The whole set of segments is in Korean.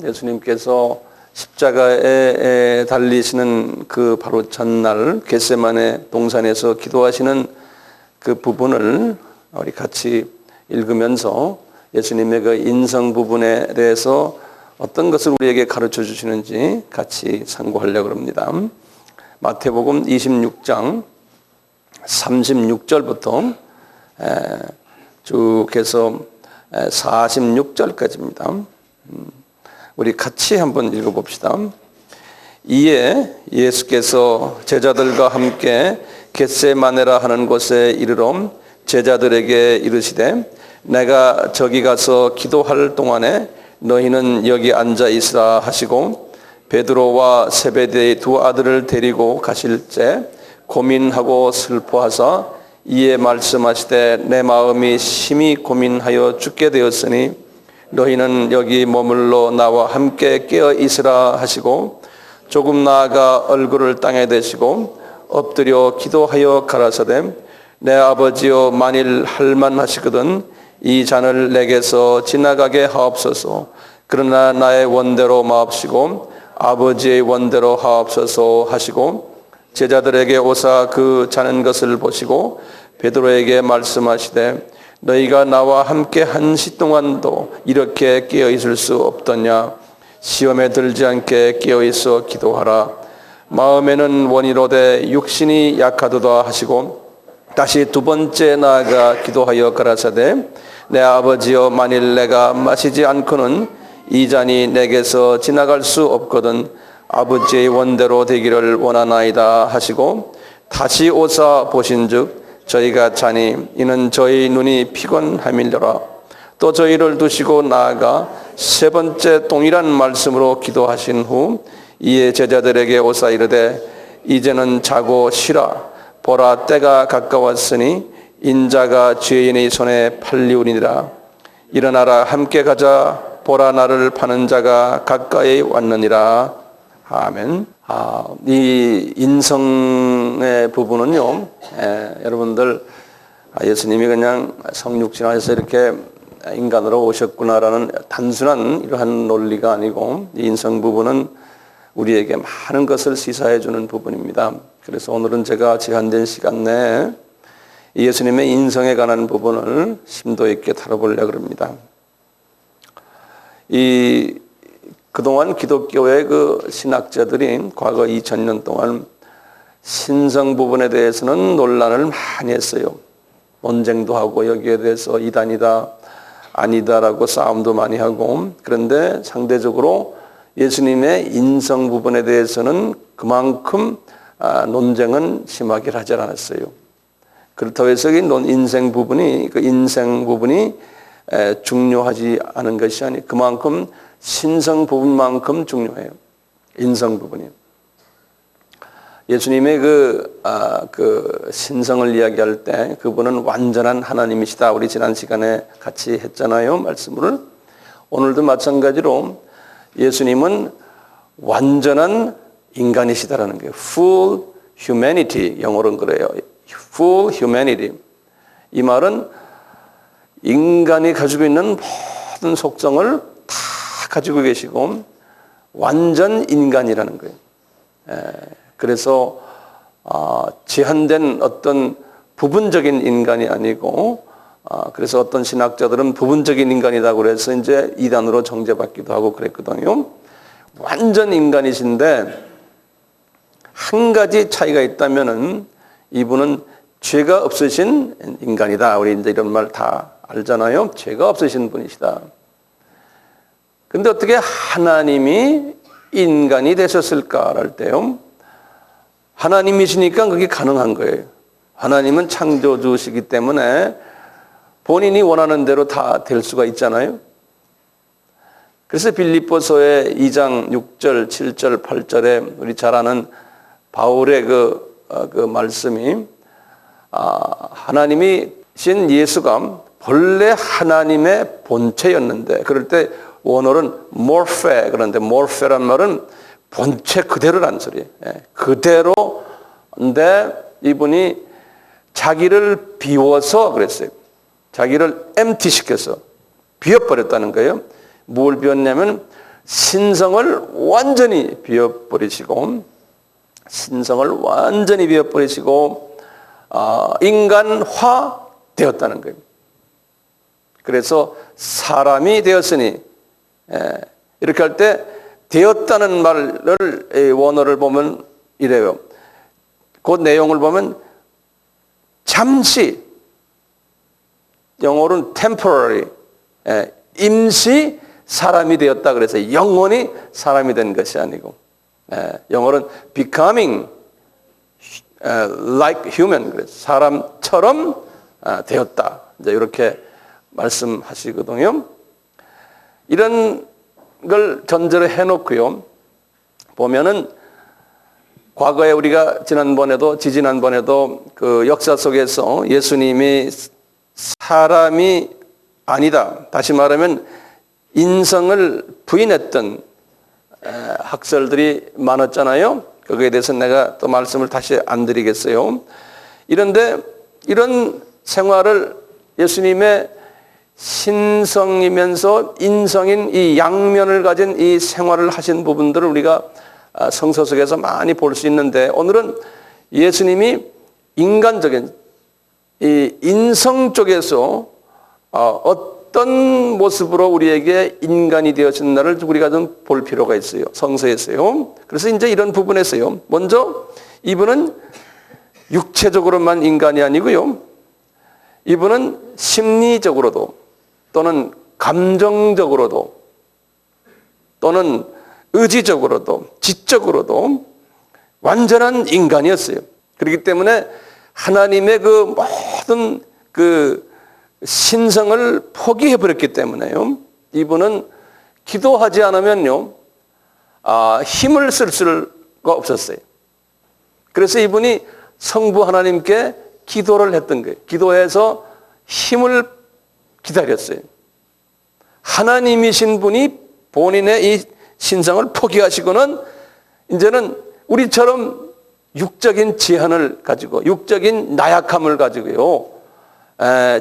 예수님께서 십자가에 달리시는 그 바로 전날 겟세마네 동산에서 기도하시는 그 부분을 우리 같이 읽으면서 예수님의 그 인성 부분에 대해서 어떤 것을 우리에게 가르쳐 주시는지 같이 상고하려고 합니다. 마태복음 26장 36절부터 쭉 해서 46절까지입니다. 우리 같이 한번 읽어봅시다. 이에 예수께서 제자들과 함께 겟세마네라 하는 곳에 이르러 제자들에게 이르시되 내가 저기 가서 기도할 동안에 너희는 여기 앉아 있으라 하시고 베드로와 세베대의 두 아들을 데리고 가실 때 고민하고 슬퍼하사 이에 말씀하시되 내 마음이 심히 고민하여 죽게 되었으니 너희는 여기 머물러 나와 함께 깨어 있으라 하시고 조금 나아가 얼굴을 땅에 대시고 엎드려 기도하여 가라사대 내 아버지여 만일 할만하시거든 이 잔을 내게서 지나가게 하옵소서. 그러나 나의 원대로 마옵시고 아버지의 원대로 하옵소서 하시고 제자들에게 오사 그 자는 것을 보시고 베드로에게 말씀하시되 너희가 나와 함께 한 시 동안도 이렇게 깨어 있을 수 없더냐. 시험에 들지 않게 깨어 있어 기도하라. 마음에는 원이로되 육신이 약하도다 하시고 다시 두 번째 나아가 기도하여 가라사대 내 아버지여 만일 내가 마시지 않고는 이 잔이 내게서 지나갈 수 없거든 아버지의 원대로 되기를 원하나이다 하시고 다시 오사 보신즉 저희가 자니 이는 저희 눈이 피곤함이더라. 또 저희를 두시고 나아가 세 번째 동일한 말씀으로 기도하신 후 이에 제자들에게 오사 이르되 이제는 자고 쉬라. 보라 때가 가까웠으니 인자가 죄인의 손에 팔리우니라. 일어나라 함께 가자. 보라 나를 파는 자가 가까이 왔느니라. 아멘. 이 인성의 부분은요, 여러분들 예수님이 그냥 성육신화에서 이렇게 인간으로 오셨구나라는 단순한 이러한 논리가 아니고 이 인성 부분은 우리에게 많은 것을 시사해 주는 부분입니다. 그래서 오늘은 제가 제한된 시간 내에 예수님의 인성에 관한 부분을 심도 있게 다뤄보려고 합니다. 그동안 기독교의 그 신학자들이 과거 2000년 동안 신성 부분에 대해서는 논란을 많이 했어요. 논쟁도 하고 여기에 대해서 이단이다, 아니다라고 싸움도 많이 하고 그런데 상대적으로 예수님의 인성 부분에 대해서는 그만큼 논쟁은 심하게 하지 않았어요. 그렇다고 해서 그 인생 부분이 중요하지 않은 것이 아니 그만큼 신성 부분만큼 중요해요. 인성 부분이. 예수님의 그 신성을 이야기할 때 그분은 완전한 하나님이시다. 우리 지난 시간에 같이 했잖아요. 말씀을. 오늘도 마찬가지로 예수님은 완전한 인간이시다라는 거예요. Full humanity. 영어로는 그래요. Full humanity. 이 말은 인간이 가지고 있는 모든 속성을 다 가지고 계시고 완전 인간이라는 거예요. 그래서 제한된 어떤 부분적인 인간이 아니고 그래서 어떤 신학자들은 부분적인 인간이라고 그래서 이제 이단으로 정죄받기도 하고 그랬거든요. 완전 인간이신데 한 가지 차이가 있다면은 이분은 죄가 없으신 인간이다. 우리 이제 이런 말 다 알잖아요. 죄가 없으신 분이시다. 근데 어떻게 하나님이 인간이 되셨을까 할 때요. 하나님이시니까 그게 가능한 거예요. 하나님은 창조주시기 때문에 본인이 원하는 대로 다 될 수가 있잖아요. 그래서 빌립보서의 2장 6절, 7절, 8절에 우리 잘 아는 바울의 그 말씀이 하나님이신 예수가 본래 하나님의 본체였는데 그럴 때 원어는 morphe 그런데 morphe란 말은 본체 그대로란 소리예요. 그대로인데 이분이 자기를 비워서 그랬어요. 자기를 empty 시켜서 비워버렸다는 거예요. 뭘 비웠냐면 신성을 완전히 비워버리시고 인간화 되었다는 거예요. 그래서 사람이 되었으니, 이렇게 할 때 되었다는 말을 원어를 보면 이래요. 그 내용을 보면 잠시, 영어로는 temporary, 임시 사람이 되었다 그래서 영원히 사람이 된 것이 아니고, 영어로는 becoming like human, 그래서 사람처럼 되었다. 이제 이렇게 말씀하시거든요. 이런 걸 전제로 해놓고요. 보면은 과거에 우리가 지지난번에도 그 역사 속에서 예수님이 사람이 아니다, 다시 말하면 인성을 부인했던 학설들이 많았잖아요. 거기에 대해서 내가 또 말씀을 다시 안 드리겠어요. 이런데 이런 생활을 예수님의 신성이면서 인성인 이 양면을 가진 이 생활을 하신 부분들을 우리가 성서 속에서 많이 볼 수 있는데, 오늘은 예수님이 인간적인 이 인성 쪽에서 어떤 모습으로 우리에게 인간이 되어진다를 우리가 좀 볼 필요가 있어요. 성서에서요. 그래서 이제 이런 부분에서요. 먼저 이분은 육체적으로만 인간이 아니고요. 이분은 심리적으로도 또는 감정적으로도 또는 의지적으로도 지적으로도 완전한 인간이었어요. 그렇기 때문에 하나님의 그 모든 그 신성을 포기해버렸기 때문에요. 이분은 기도하지 않으면요, 힘을 쓸 수가 없었어요. 그래서 이분이 성부 하나님께 기도를 했던 거예요. 기도해서 힘을 기다렸어요. 하나님이신 분이 본인의 이 신성을 포기하시고는 이제는 우리처럼 육적인 제한을 가지고, 육적인 나약함을 가지고요,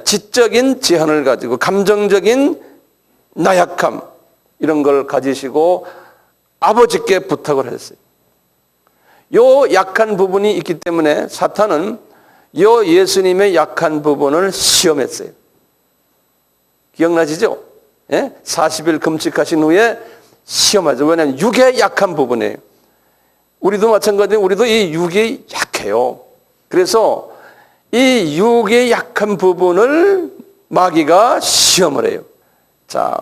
지적인 제한을 가지고, 감정적인 나약함, 이런 걸 가지시고 아버지께 부탁을 했어요. 요 약한 부분이 있기 때문에 사탄은 요 예수님의 약한 부분을 시험했어요. 기억나시죠? 40일 금식하신 후에 시험하죠. 왜냐하면 육의 약한 부분이에요. 우리도 마찬가지로 우리도 이 육이 약해요. 그래서 이 육의 약한 부분을 마귀가 시험을 해요. 자,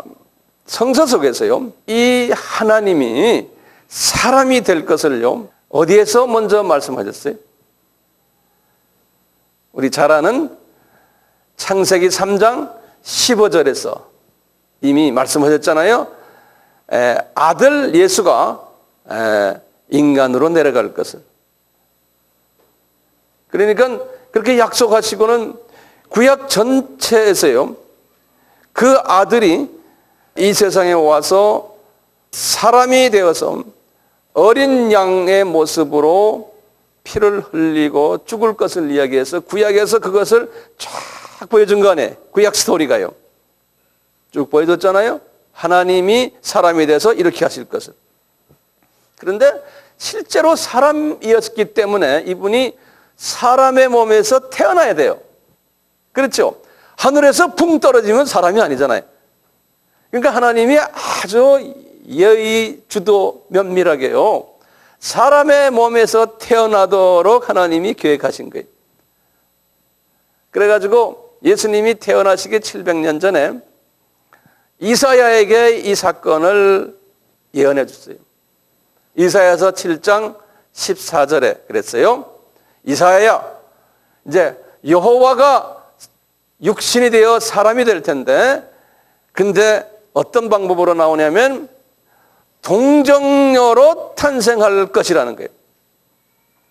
성서 속에서요, 이 하나님이 사람이 될 것을요, 어디에서 먼저 말씀하셨어요? 우리 잘 아는 창세기 3장 15절에서 이미 말씀하셨잖아요. 아들 예수가 인간으로 내려갈 것을. 그러니까 그렇게 약속하시고는 구약 전체에서요, 그 아들이 이 세상에 와서 사람이 되어서 어린 양의 모습으로 피를 흘리고 죽을 것을 이야기해서 구약에서 그것을 쫙 보여준 거 아니에요. 구약 스토리가요. 쭉 보여줬잖아요. 하나님이 사람이 돼서 이렇게 하실 것을. 그런데 실제로 사람이었기 때문에 이분이 사람의 몸에서 태어나야 돼요. 그렇죠? 하늘에서 붕 떨어지면 사람이 아니잖아요. 그러니까 하나님이 아주 여의 주도 면밀하게요, 사람의 몸에서 태어나도록 하나님이 계획하신 거예요. 그래가지고 예수님이 태어나시기 700년 전에 이사야에게 이 사건을 예언해 줬어요. 이사야서 7장 14절에 그랬어요. 이사야야, 이제 여호와가 육신이 되어 사람이 될 텐데, 근데 어떤 방법으로 나오냐면 동정녀로 탄생할 것이라는 거예요.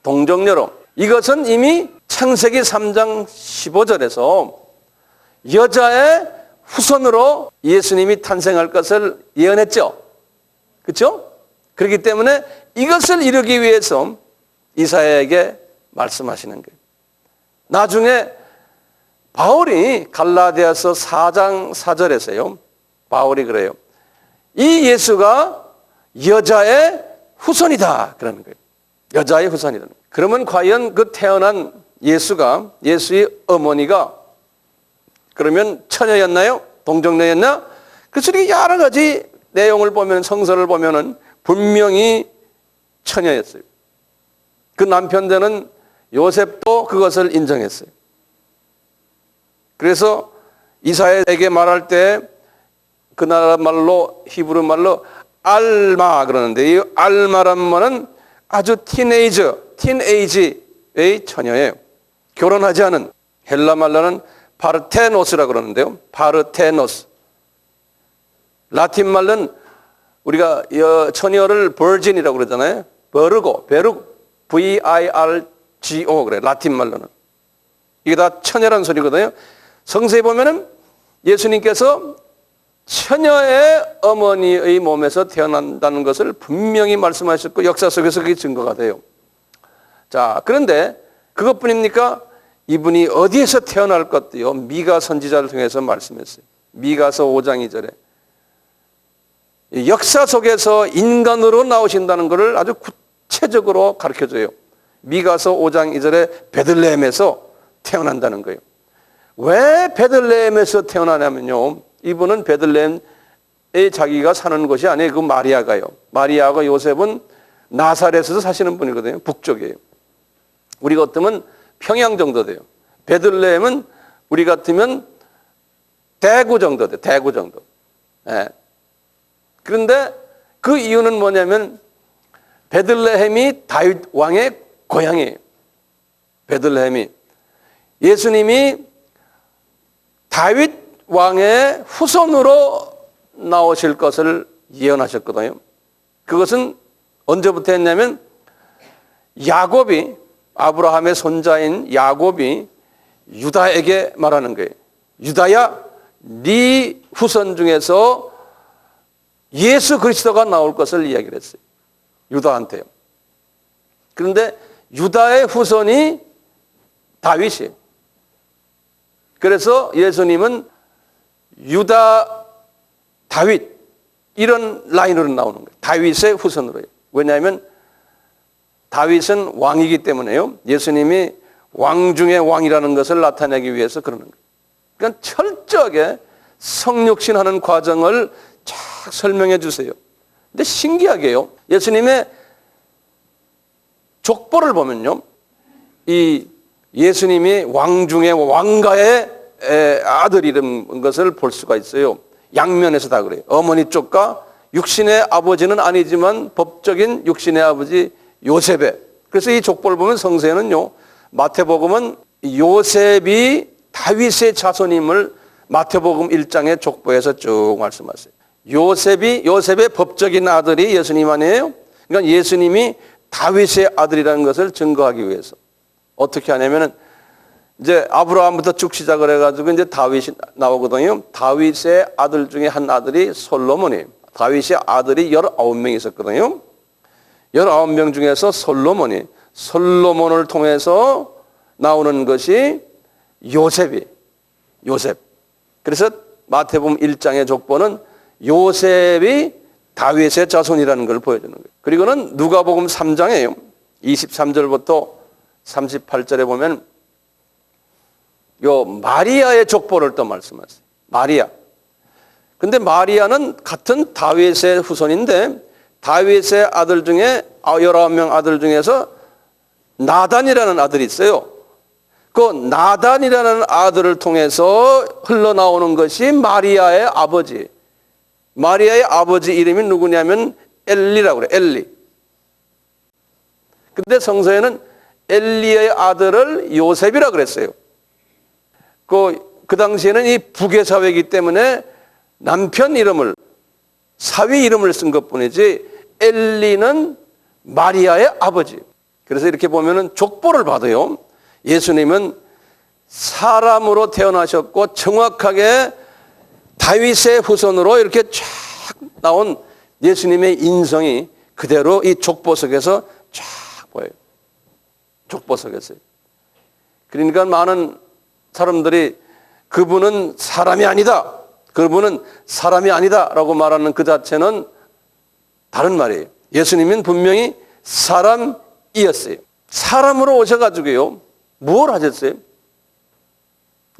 동정녀로. 이것은 이미 창세기 3장 15절에서 여자의 후손으로 예수님이 탄생할 것을 예언했죠. 그렇죠? 그렇기 때문에 이것을 이루기 위해서 이사야에게 말씀하시는 거예요. 나중에 바울이 갈라디아서 4장 4절에서요, 바울이 그래요. 이 예수가 여자의 후손이다 그러는 거예요. 여자의 후손이다. 그러면 과연 그 태어난 예수가, 예수의 어머니가 그러면 처녀였나요? 동정녀였나? 그래서 이렇게 여러 가지 내용을 보면, 성서를 보면은 분명히 처녀였어요. 그 남편 되는 요셉도 그것을 인정했어요. 그래서 이사야에게 말할 때 그 나라 말로, 히브리 말로 알마 그러는데, 이 알마란 말은 아주 티네이지의 처녀예요. 결혼하지 않은, 헬라 말로는 파르테노스라 그러는데요. 파르테노스. 라틴 말로는 우리가 처녀를 버진이라고 그러잖아요. 베르고, V-I-R-G-O 그래. 라틴 말로는. 이게 다 처녀란 소리거든요. 성서에 보면은 예수님께서 처녀의 어머니의 몸에서 태어난다는 것을 분명히 말씀하셨고 역사 속에서 그게 증거가 돼요. 자, 그런데 그것뿐입니까? 이분이 어디에서 태어날 것도요. 미가 선지자를 통해서 말씀했어요. 미가서 5장 2절에. 역사 속에서 인간으로 나오신다는 것을 아주 구체적으로 가르쳐줘요. 미가서 5장 2절에 베들레헴에서 태어난다는 거예요. 왜 베들레헴에서 태어나냐면요. 이분은 베들레헴에 자기가 사는 곳이 아니에요. 그 마리아가요. 마리아하고 요셉은 나사렛에서 사시는 분이거든요. 북쪽이에요. 우리 같으면 평양 정도 돼요. 베들레헴은 우리 같으면 대구 정도 돼요. 대구 정도. 예. 그런데 그 이유는 뭐냐면 베들레헴이 다윗 왕의 고향이에요. 베들레헴이. 예수님이 다윗 왕의 후손으로 나오실 것을 예언하셨거든요. 그것은 언제부터 했냐면 야곱이, 아브라함의 손자인 야곱이 유다에게 말하는 거예요. 유다야, 네 후손 중에서 예수 그리스도가 나올 것을 이야기를 했어요. 유다한테요. 그런데 유다의 후손이 다윗이에요. 그래서 예수님은 유다, 다윗 이런 라인으로 나오는 거예요. 다윗의 후손으로요. 왜냐하면 다윗은 왕이기 때문에요. 예수님이 왕 중의 왕이라는 것을 나타내기 위해서 그러는 거예요. 그러니까 철저하게 성육신하는 과정을 쫙 설명해 주세요. 근데 신기하게요. 예수님의 족보를 보면요. 이 예수님이 왕 중에 왕가의 아들이라는 것을 볼 수가 있어요. 양면에서 다 그래요. 어머니 쪽과 육신의 아버지는 아니지만 법적인 육신의 아버지 요셉의. 그래서 이 족보를 보면 성서에는요. 마태복음은 요셉이 다윗의 자손임을 마태복음 1장의 족보에서 쭉 말씀하세요. 요셉의 법적인 아들이 예수님 아니에요? 그러니까 예수님이 다윗의 아들이라는 것을 증거하기 위해서. 어떻게 하냐면은 이제 아브라함부터 쭉 시작을 해가지고 이제 다윗이 나오거든요. 다윗의 아들 중에 한 아들이 솔로몬이에요. 다윗의 아들이 19명이 있었거든요. 19명 중에서 솔로몬을 통해서 나오는 것이 요셉. 그래서 마태복음 1장의 족보는 요셉이 다윗의 자손이라는 걸 보여주는 거예요. 그리고는 누가복음 3장이에요. 23절부터 38절에 보면 요 마리아의 족보를 또 말씀하세요. 마리아. 근데 마리아는 같은 다윗의 후손인데 다윗의 아들 중에 19명 아들 중에서 나단이라는 아들이 있어요. 그 나단이라는 아들을 통해서 흘러나오는 것이 마리아의 아버지. 마리아의 아버지 이름이 누구냐면 엘리라고 그래요. 엘리. 근데 성서에는 엘리의 아들을 요셉이라 그랬어요. 그 당시에는 이 북의 사회이기 때문에 남편 이름을, 사위 이름을 쓴 것 뿐이지 엘리는 마리아의 아버지. 그래서 이렇게 보면은 족보를 봐도요. 예수님은 사람으로 태어나셨고 정확하게 다윗의 후손으로 이렇게 쫙 나온 예수님의 인성이 그대로 이 족보 속에서 쫙 보여요. 족보 속에서요. 그러니까 많은 사람들이 그분은 사람이 아니다. 그분은 사람이 아니다라고 말하는 그 자체는 다른 말이에요. 예수님은 분명히 사람이었어요. 사람으로 오셔가지고요, 뭘 하셨어요?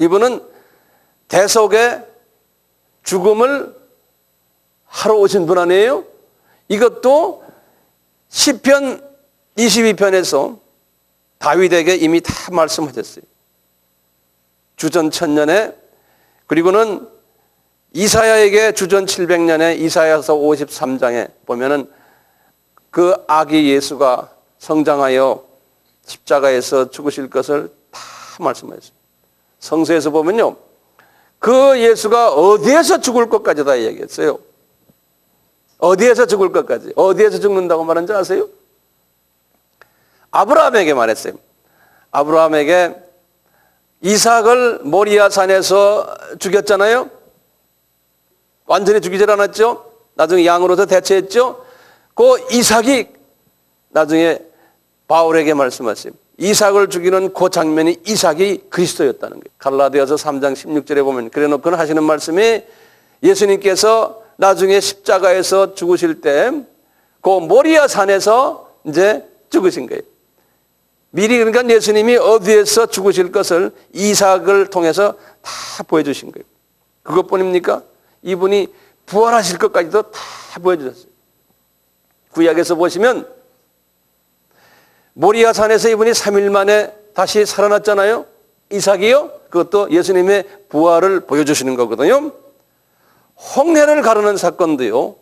이분은 대속의 죽음을 하러 오신 분 아니에요? 이것도 시편 22편에서 다윗에게 이미 다 말씀하셨어요. 주전 1000년에, 그리고는 이사야에게 주전 700년에 이사야서 53장에 보면은 그 아기 예수가 성장하여 십자가에서 죽으실 것을 다 말씀하셨어요. 성서에서 보면요, 그 예수가 어디에서 죽을 것까지 다 얘기했어요. 어디에서 죽을 것까지. 어디에서 죽는다고 말한지 아세요? 아브라함에게 말했어요. 아브라함에게 이삭을 모리아 산에서 죽였잖아요. 완전히 죽이질 않았죠. 나중에 양으로서 대체했죠. 그 이삭이 나중에 바울에게 말씀하세요. 이삭을 죽이는 그 장면이 이삭이 그리스도였다는 거예요. 갈라디아서 3장 16절에 보면 그래놓고는 하시는 말씀이 예수님께서 나중에 십자가에서 죽으실 때 그 모리아 산에서 이제 죽으신 거예요. 미리 그러니까 예수님이 어디에서 죽으실 것을 이삭을 통해서 다 보여주신 거예요. 그것뿐입니까? 이분이 부활하실 것까지도 다 보여주셨어요. 구약에서 보시면 모리아 산에서 이분이 3일 만에 다시 살아났잖아요. 이삭이요. 그것도 예수님의 부활을 보여주시는 거거든요. 홍해를 가르는 사건도요,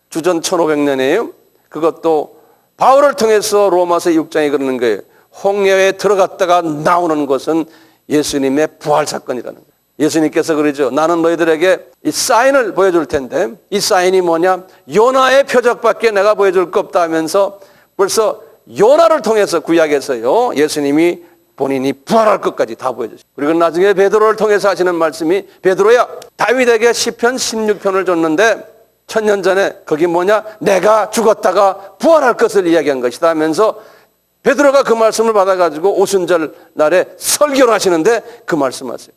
주전 1500년이에요. 그것도 바울을 통해서 로마서 6장에 그러는 거예요. 홍해에 들어갔다가 나오는 것은 예수님의 부활 사건이라는 거예요. 예수님께서 그러죠. 나는 너희들에게 이 사인을 보여줄 텐데, 이 사인이 뭐냐? 요나의 표적밖에 내가 보여줄 거 없다 하면서 벌써 요나를 통해서 구약에서요, 예수님이 본인이 부활할 것까지 다 보여주시고, 그리고 나중에 베드로를 통해서 하시는 말씀이, 베드로야, 다윗에게 시편 16편을 줬는데 1000년 전에 거기 뭐냐? 내가 죽었다가 부활할 것을 이야기한 것이다 하면서 베드로가 그 말씀을 받아가지고 오순절 날에 설교를 하시는데 그 말씀하세요.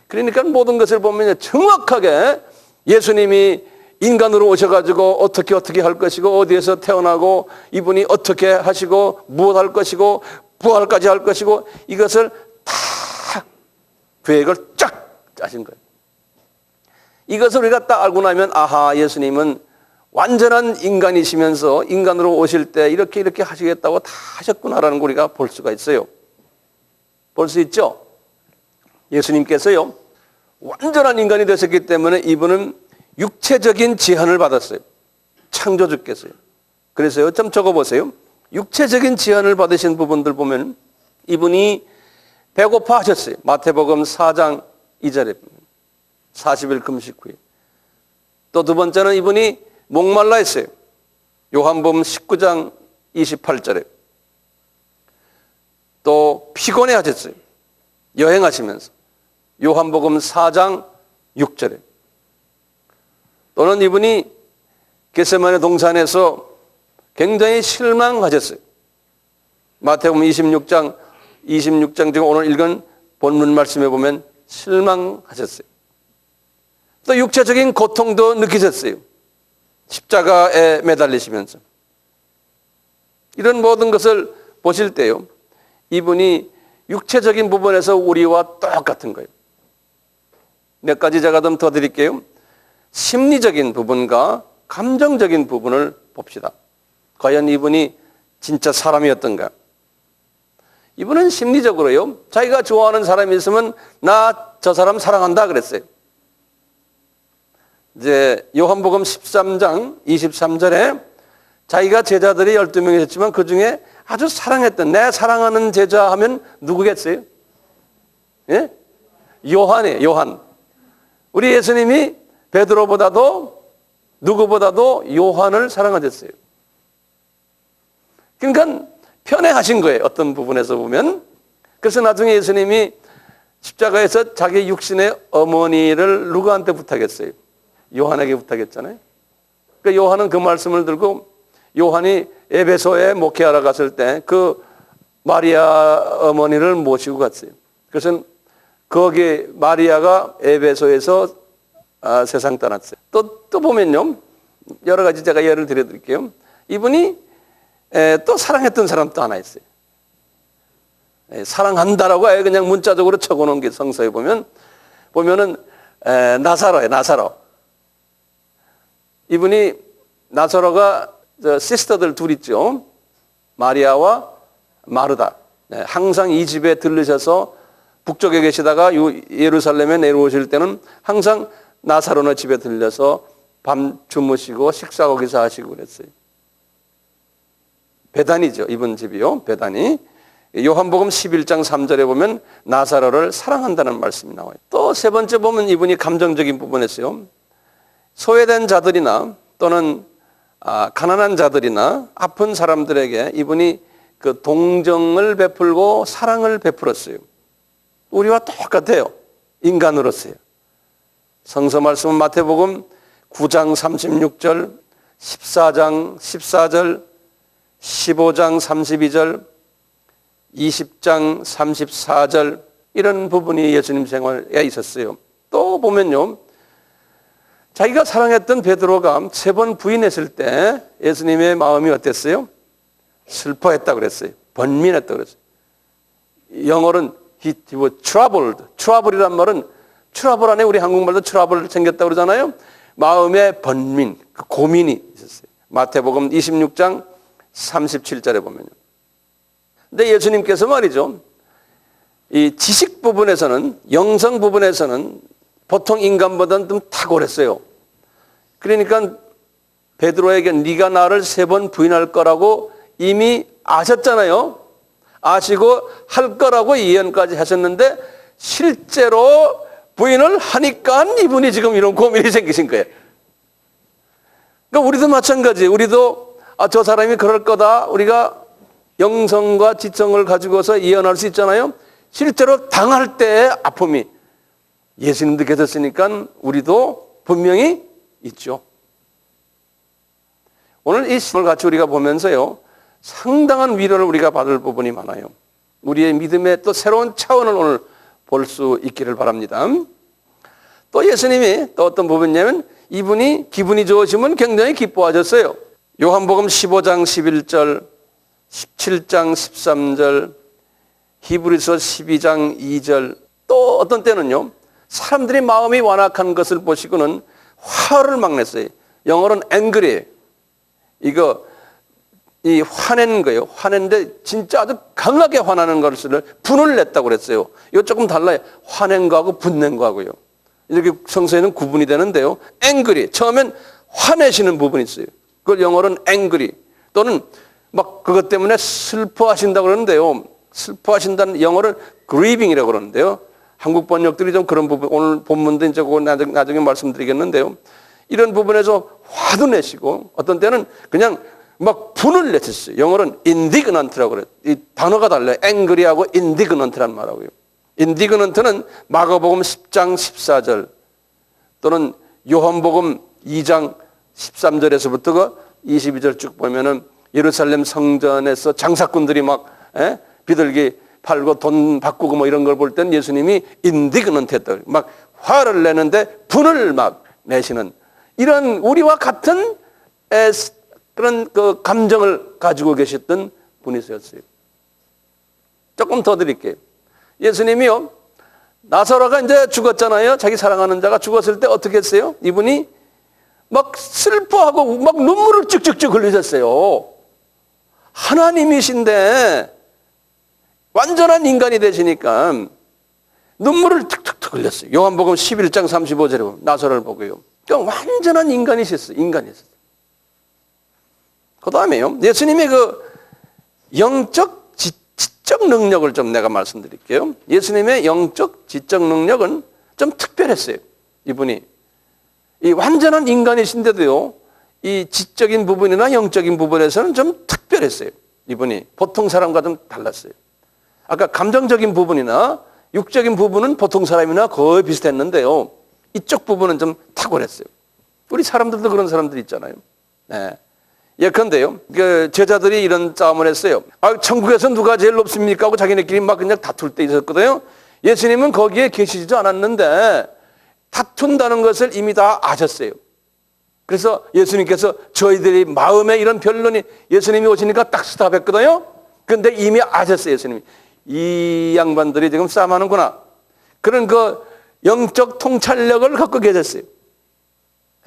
그러니까 모든 것을 보면 정확하게 예수님이 인간으로 오셔가지고 어떻게 할 것이고, 어디에서 태어나고, 이분이 어떻게 하시고, 무엇할 것이고, 부활까지 할 것이고, 이것을 다 계획을 쫙 짜신 거예요. 이것을 우리가 딱 알고 나면, 아하, 예수님은 완전한 인간이시면서 인간으로 오실 때 이렇게 하시겠다고 다 하셨구나라는 걸 우리가 볼 수가 있어요. 볼 수 있죠? 예수님께서요, 완전한 인간이 되셨기 때문에 이분은 육체적인 제한을 받았어요. 창조주께서요. 그래서요, 좀 적어보세요. 육체적인 제한을 받으신 부분들 보면 이분이 배고파 하셨어요. 마태복음 4장 2절에 40일 금식 후에. 또 두 번째는 이분이 목말라 했어요. 요한복음 19장 28절에. 또 피곤해 하셨어요. 여행하시면서. 요한복음 4장 6절에. 또는 이분이 겟세마네 동산에서 굉장히 실망하셨어요. 마태복음 26장 중에 오늘 읽은 본문 말씀에 보면 실망하셨어요. 또 육체적인 고통도 느끼셨어요. 십자가에 매달리시면서. 이런 모든 것을 보실 때요, 이분이 육체적인 부분에서 우리와 똑같은 거예요. 몇 가지 제가 좀 더 드릴게요. 심리적인 부분과 감정적인 부분을 봅시다. 과연 이분이 진짜 사람이었던가? 이분은 심리적으로요, 자기가 좋아하는 사람이 있으면 나 저 사람 사랑한다 그랬어요. 이제 요한복음 13장 23절에 자기가 제자들이 12명이 있었지만 그 중에 아주 사랑했던, 내 사랑하는 제자 하면 누구겠어요? 예? 요한이에요. 요한. 우리 예수님이 베드로보다도 누구보다도 요한을 사랑하셨어요. 그러니까 편애하신 거예요. 어떤 부분에서 보면. 그래서 나중에 예수님이 십자가에서 자기 육신의 어머니를 누구한테 부탁했어요? 요한에게 부탁했잖아요. 그러니까 요한은 그 말씀을 들고 요한이 에베소에 목회하러 갔을 때 그 마리아 어머니를 모시고 갔어요. 그래서 거기 마리아가 에베소에서 세상 떠났어요. 또 보면요, 여러 가지 제가 예를 들어드릴게요. 이분이 또 사랑했던 사람 또 하나 있어요. 사랑한다라고 아예 그냥 문자적으로 적어놓은 게 성서에 보면은 나사로예요. 나사로. 이분이 나사로가 시스터들 둘 있죠. 마리아와 마르다. 항상 이 집에 들르셔서 북쪽에 계시다가 예루살렘에 내려오실 때는 항상 나사로네 집에 들려서 밤 주무시고 식사 거기서 하시고 그랬어요. 베다니죠. 이분 집이요. 베다니. 요한복음 11장 3절에 보면 나사로를 사랑한다는 말씀이 나와요. 또 세 번째 보면 이분이 감정적인 부분에서요. 소외된 자들이나 또는 가난한 자들이나 아픈 사람들에게 이분이 그 동정을 베풀고 사랑을 베풀었어요. 우리와 똑같아요. 인간으로서요. 성서 말씀은 마태복음 9장 36절, 14장 14절, 15장 32절, 20장 34절 이런 부분이 예수님 생활에 있었어요. 또 보면요. 자기가 사랑했던 베드로가 3번 부인했을 때 예수님의 마음이 어땠어요? 슬퍼했다고 그랬어요. 번민했다고 그랬어요. 영어로는 he was troubled. trouble이란 말은 트러블 안에 우리 한국말도 트러블 생겼다고 그러잖아요. 마음의 번민, 그 고민이 있었어요. 마태복음 26장 37절에 보면요. 근데 예수님께서 말이죠. 이 지식 부분에서는, 영성 부분에서는 보통 인간보다는 좀 탁월했어요. 그러니까 베드로에게 네가 나를 3번 부인할 거라고 이미 아셨잖아요. 아시고 할 거라고 예언까지 하셨는데 실제로 부인을 하니까 이분이 지금 이런 고민이 생기신 거예요. 그러니까 우리도 마찬가지예요. 우리도 저 사람이 그럴 거다. 우리가 영성과 지성을 가지고서 예언할 수 있잖아요. 실제로 당할 때의 아픔이 예수님도 계셨으니까 우리도 분명히 있죠. 오늘 이 시를 같이 우리가 보면서요. 상당한 위로를 우리가 받을 부분이 많아요. 우리의 믿음의 또 새로운 차원을 오늘 볼 수 있기를 바랍니다. 또 예수님이 또 어떤 부분이냐면 이분이 기분이 좋으시면 굉장히 기뻐하셨어요. 요한복음 15장 11절, 17장 13절, 히브리서 12장 2절, 또 어떤 때는요. 사람들이 마음이 완악한 것을 보시고는 화를 막 냈어요. 영어로는 angry. 이 화낸 거예요. 화낸데 진짜 아주 강하게 화나는 것을 분을 냈다고 그랬어요. 이거 조금 달라요. 화낸 거하고 분낸 거하고요. 이렇게 성서에는 구분이 되는데요. angry. 처음엔 화내시는 부분이 있어요. 그걸 영어로는 angry. 또는 막 그것 때문에 슬퍼하신다고 그러는데요. 슬퍼하신다는 영어를 grieving이라고 그러는데요. 한국 번역들이 좀 그런 부분, 오늘 본문도 이제 그거 나중에 말씀드리겠는데요. 이런 부분에서 화도 내시고 어떤 때는 그냥 막 분을 내셨어요. 영어로는 indignant라고 그래요. 이 단어가 달라요. angry하고 indignant란 말하고요. indignant는 마가복음 10장 14절 또는 요한복음 2장 13절에서부터 22절 쭉 보면은 예루살렘 성전에서 장사꾼들이 막 비둘기 팔고 돈 바꾸고 뭐 이런 걸 볼 땐 예수님이 indignant 했다. 막 화를 내는데 분을 막 내시는 이런 우리와 같은 그런 그 감정을 가지고 계셨던 분이셨어요. 조금 더 드릴게요. 예수님이요. 나사로가 이제 죽었잖아요. 자기 사랑하는 자가 죽었을 때 어떻게 했어요? 이분이 막 슬퍼하고 막 눈물을 쭉쭉쭉 흘리셨어요. 하나님이신데 완전한 인간이 되시니까 눈물을 툭툭툭 흘렸어요. 요한복음 11장 35절에 보면 나사로를 보고요. 그러니까 완전한 인간이셨어요. 인간이셨어요. 그 다음에요. 예수님의 그 영적 지적 능력을 좀 내가 말씀드릴게요. 예수님의 영적 지적 능력은 좀 특별했어요. 이분이. 이 완전한 인간이신데도요. 이 지적인 부분이나 영적인 부분에서는 좀 특별했어요. 이분이. 보통 사람과 좀 달랐어요. 아까 감정적인 부분이나 육적인 부분은 보통 사람이나 거의 비슷했는데요. 이쪽 부분은 좀 탁월했어요. 우리 사람들도 그런 사람들 있잖아요. 네. 예컨대요. 그 제자들이 이런 싸움을 했어요. 천국에서 누가 제일 높습니까? 하고 자기네끼리 막 그냥 다툴 때 있었거든요. 예수님은 거기에 계시지도 않았는데 다툰다는 것을 이미 다 아셨어요. 그래서 예수님께서 저희들이 마음에 이런 변론이 예수님이 오시니까 딱 스탑했거든요. 그런데 이미 아셨어요. 예수님이 이 양반들이 지금 싸움하는구나. 그런 그 영적 통찰력을 갖고 계셨어요.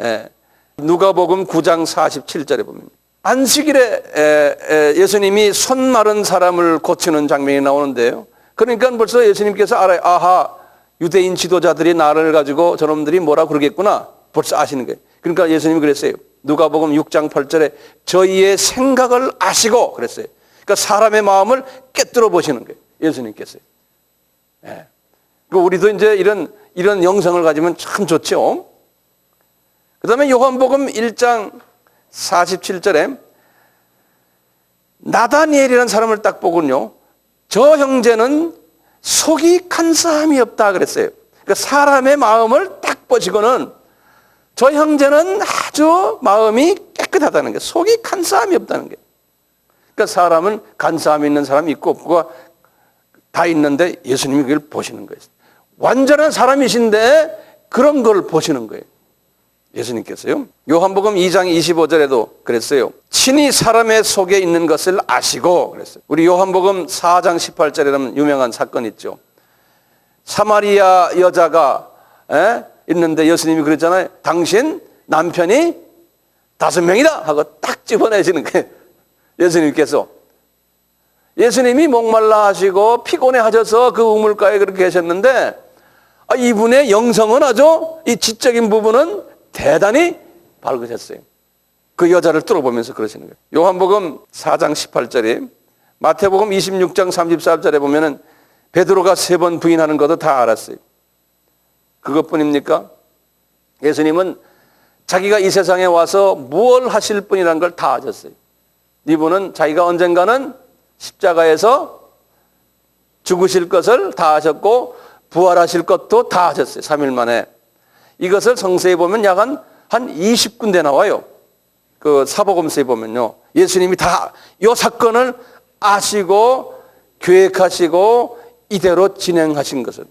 예. 누가복음 9장 47절에 보면 안식일에 예수님이 손 마른 사람을 고치는 장면이 나오는데요. 그러니까 벌써 예수님께서 알아요. 아하, 유대인 지도자들이 나를 가지고 저놈들이 뭐라 그러겠구나. 벌써 아시는 거예요. 그러니까 예수님이 그랬어요. 누가복음 6장 8절에 저희의 생각을 아시고 그랬어요. 그러니까 사람의 마음을 꿰뚫어 보시는 거예요. 예수님께서요. 예. 우리도 이제 이런 영성을 가지면 참 좋죠. 그 다음에 요한복음 1장 47절에 나다니엘이라는 사람을 딱 보군요. 저 형제는 속이 간사함이 없다 그랬어요. 그러니까 사람의 마음을 딱 보시고는 저 형제는 아주 마음이 깨끗하다는 게, 속이 간사함이 없다는 게. 그러니까 사람은 간사함이 있는 사람이 있고 없고가 다 있는데 예수님이 그걸 보시는 거예요. 완전한 사람이신데 그런 걸 보시는 거예요. 예수님께서요. 요한복음 2장 25절에도 그랬어요. 친히 사람의 속에 있는 것을 아시고 그랬어요. 우리 요한복음 4장 18절에는 유명한 사건 있죠. 사마리아 여자가 있는데 예수님이 그랬잖아요. 당신 남편이 5명이다 하고 딱 집어내시는 거예요. 예수님께서. 예수님이 목말라 하시고 피곤해 하셔서 그 우물가에 그렇게 계셨는데 이분의 영성은 아주 이 지적인 부분은 대단히 밝으셨어요. 그 여자를 뚫어보면서 그러시는 거예요. 요한복음 4장 18절에 마태복음 26장 34절에 보면은 베드로가 3번 부인하는 것도 다 알았어요. 그것뿐입니까? 예수님은 자기가 이 세상에 와서 무엇을 하실 분이라는 걸 다 아셨어요. 이분은 자기가 언젠가는 십자가에서 죽으실 것을 다 아셨고 부활하실 것도 다 아셨어요. 3일 만에. 이것을 성서에 보면 약 한 20군데 나와요. 그 사복음서에 보면요. 예수님이 다 이 사건을 아시고 계획하시고 이대로 진행하신 것을.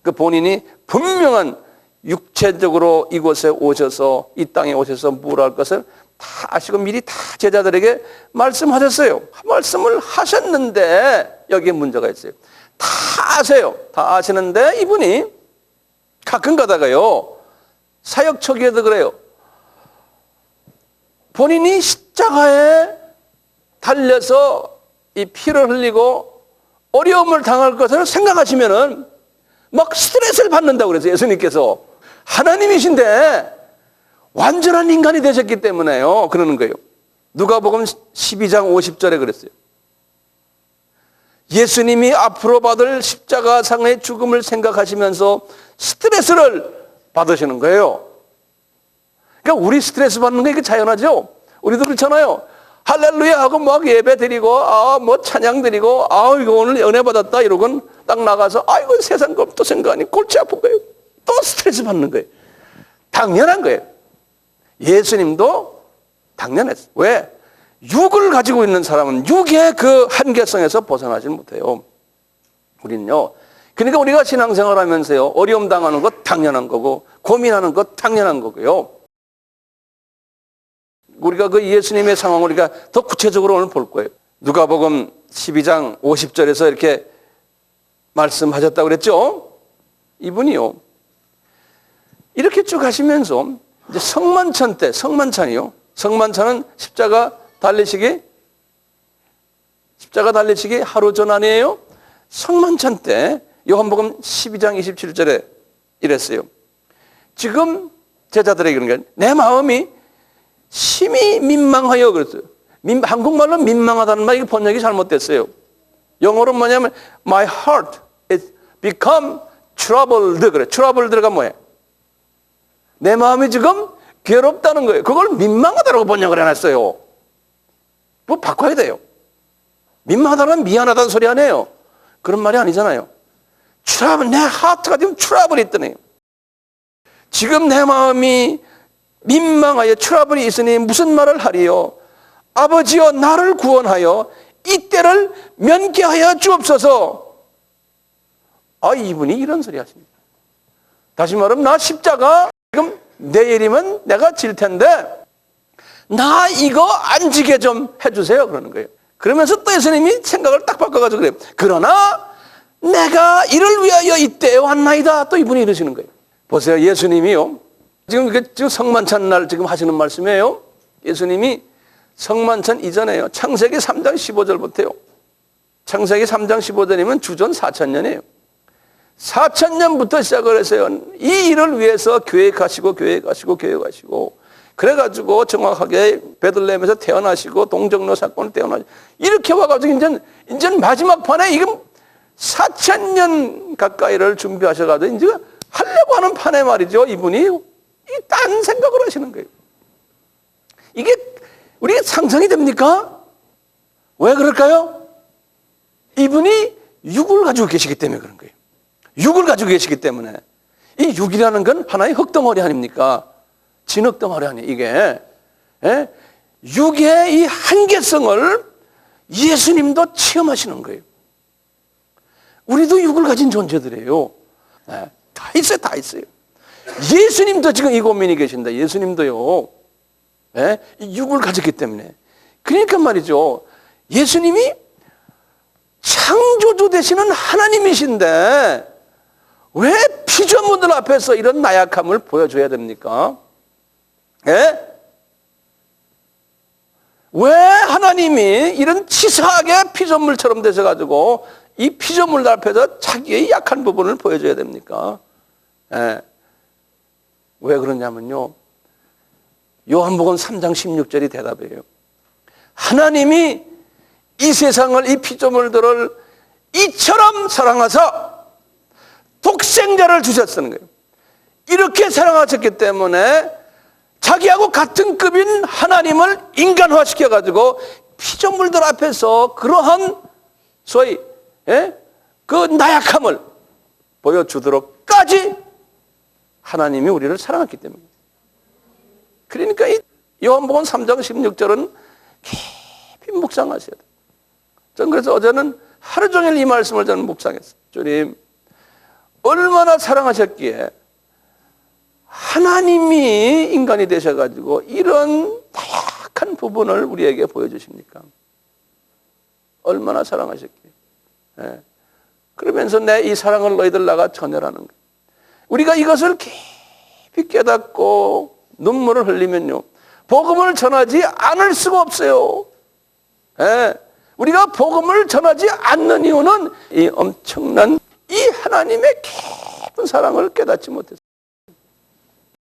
그 본인이 분명한 육체적으로 이곳에 오셔서 이 땅에 오셔서 무엇할 것을 다 아시고 미리 다 제자들에게 말씀하셨어요. 말씀을 하셨는데 여기에 문제가 있어요. 다 아세요. 다 아시는데 이분이 가끔 가다가요. 사역 초기에도 그래요. 본인이 십자가에 달려서 이 피를 흘리고 어려움을 당할 것을 생각하시면은 막 스트레스를 받는다고 그랬어요. 예수님께서. 하나님이신데 완전한 인간이 되셨기 때문에요. 그러는 거예요. 누가복음 12장 50절에 그랬어요. 예수님이 앞으로 받을 십자가상의 죽음을 생각하시면서 스트레스를 받으시는 거예요. 그러니까 우리 스트레스 받는 게 이게 자연하죠. 우리도 그렇잖아요. 할렐루야 하고 막 예배 드리고 뭐 찬양 드리고 이거 오늘 은혜 받았다 이러고는 딱 나가서 이거 세상 것도 생각하니 골치 아픈 거예요. 또 스트레스 받는 거예요. 당연한 거예요. 예수님도 당연했어요. 왜? 육을 가지고 있는 사람은 육의 그 한계성에서 벗어나지 못해요. 우리는요. 그러니까 우리가 신앙생활 하면서요. 어려움 당하는 것 당연한 거고 고민하는 것 당연한 거고요. 우리가 그 예수님의 상황을 우리가 더 구체적으로 오늘 볼 거예요. 누가복음 12장 50절에서 이렇게 말씀하셨다고 그랬죠. 이분이요. 이렇게 쭉 하시면서 이제 성만찬 때, 성만찬이요. 성만찬은 십자가 달리시기 하루 전 아니에요? 성만찬 때 요한복음 12장 27절에 이랬어요. 지금 제자들에게 그런 게 내 마음이 심히 민망하여 그랬어요. 한국말로 민망하다는 말, 이게 번역이 잘못됐어요. 영어로 뭐냐면 My heart is become troubled. 그래. troubled가 뭐예요? 내 마음이 지금 괴롭다는 거예요. 그걸 민망하다라고 번역을 해놨어요. 뭐 바꿔야 돼요. 민망하다는 미안하다는 소리 아니에요. 그런 말이 아니잖아요. 트러블, 내 하트가 지금 트러블이 있더니 지금 내 마음이 민망하여 트러블이 있으니 무슨 말을 하리요? 아버지여 나를 구원하여 이 때를 면케하여 주옵소서. 이분이 이런 소리 하십니다. 다시 말하면 나 십자가 지금 내일이면 내가 질 텐데 나 이거 안 지게 좀 해주세요. 그러는 거예요. 그러면서 또 예수님이 생각을 딱 바꿔가지고 그래요. 그러나 내가 이를 위하여 이때에 왔나이다. 또 이분이 이러시는 거예요. 보세요. 예수님이요. 지금 성만찬 날 지금 하시는 말씀이에요. 예수님이 성만찬 이전에요. 창세기 3장 15절부터요. 창세기 3장 15절이면 주전 4,000년이에요. 4,000년부터 시작을 해서요. 이 일을 위해서 계획하시고 그래가지고 정확하게 베들레헴에서 태어나시고 동정로 사건을 태어나시고 이렇게 와가지고 이제 마지막 판에 이게 4,000년 가까이를 준비하셔가지고 이제 하려고 하는 판에 말이죠. 이분이 딴 생각을 하시는 거예요. 이게 우리가 상상이 됩니까? 왜 그럴까요? 이분이 육을 가지고 계시기 때문에 그런 거예요. 육을 가지고 계시기 때문에. 이 육이라는 건 하나의 흙덩어리 아닙니까? 진흙덩어리 아니에요. 이게 육의 이 한계성을 예수님도 체험하시는 거예요. 우리도 육을 가진 존재들이에요. 다 있어요. 다 있어요. 예수님도 지금 이 고민이 계신다. 예수님도요. 이 육을 가졌기 때문에. 그러니까 말이죠. 예수님이 창조주 되시는 하나님이신데 왜 피조물들 앞에서 이런 나약함을 보여줘야 됩니까? 왜 하나님이 이런 치사하게 피조물처럼 되셔가지고 이 피조물들 앞에서 자기의 약한 부분을 보여줘야 됩니까? 왜 그러냐면요. 요한복음 3장 16절이 대답이에요. 하나님이 이 세상을, 이 피조물들을 이처럼 사랑하사 독생자를 주셨다는 거예요. 이렇게 사랑하셨기 때문에 자기하고 같은 급인 하나님을 인간화시켜가지고 피조물들 앞에서 그러한 소위 그 나약함을 보여주도록까지 하나님이 우리를 사랑했기 때문에. 그러니까 이 요한복음 3장 16절은 깊이 묵상하셔야 돼요. 전 그래서 어제는 하루 종일 이 말씀을 저는 묵상했어요. 주님, 얼마나 사랑하셨기에 하나님이 인간이 되셔가지고 이런 다약한 부분을 우리에게 보여주십니까? 얼마나 사랑하셨기에. 그러면서 내 이 사랑을 너희들 나가 전해라는 거예요. 우리가 이것을 깊이 깨닫고 눈물을 흘리면요, 복음을 전하지 않을 수가 없어요. 우리가 복음을 전하지 않는 이유는 이 엄청난 이 하나님의 깊은 사랑을 깨닫지 못했어요.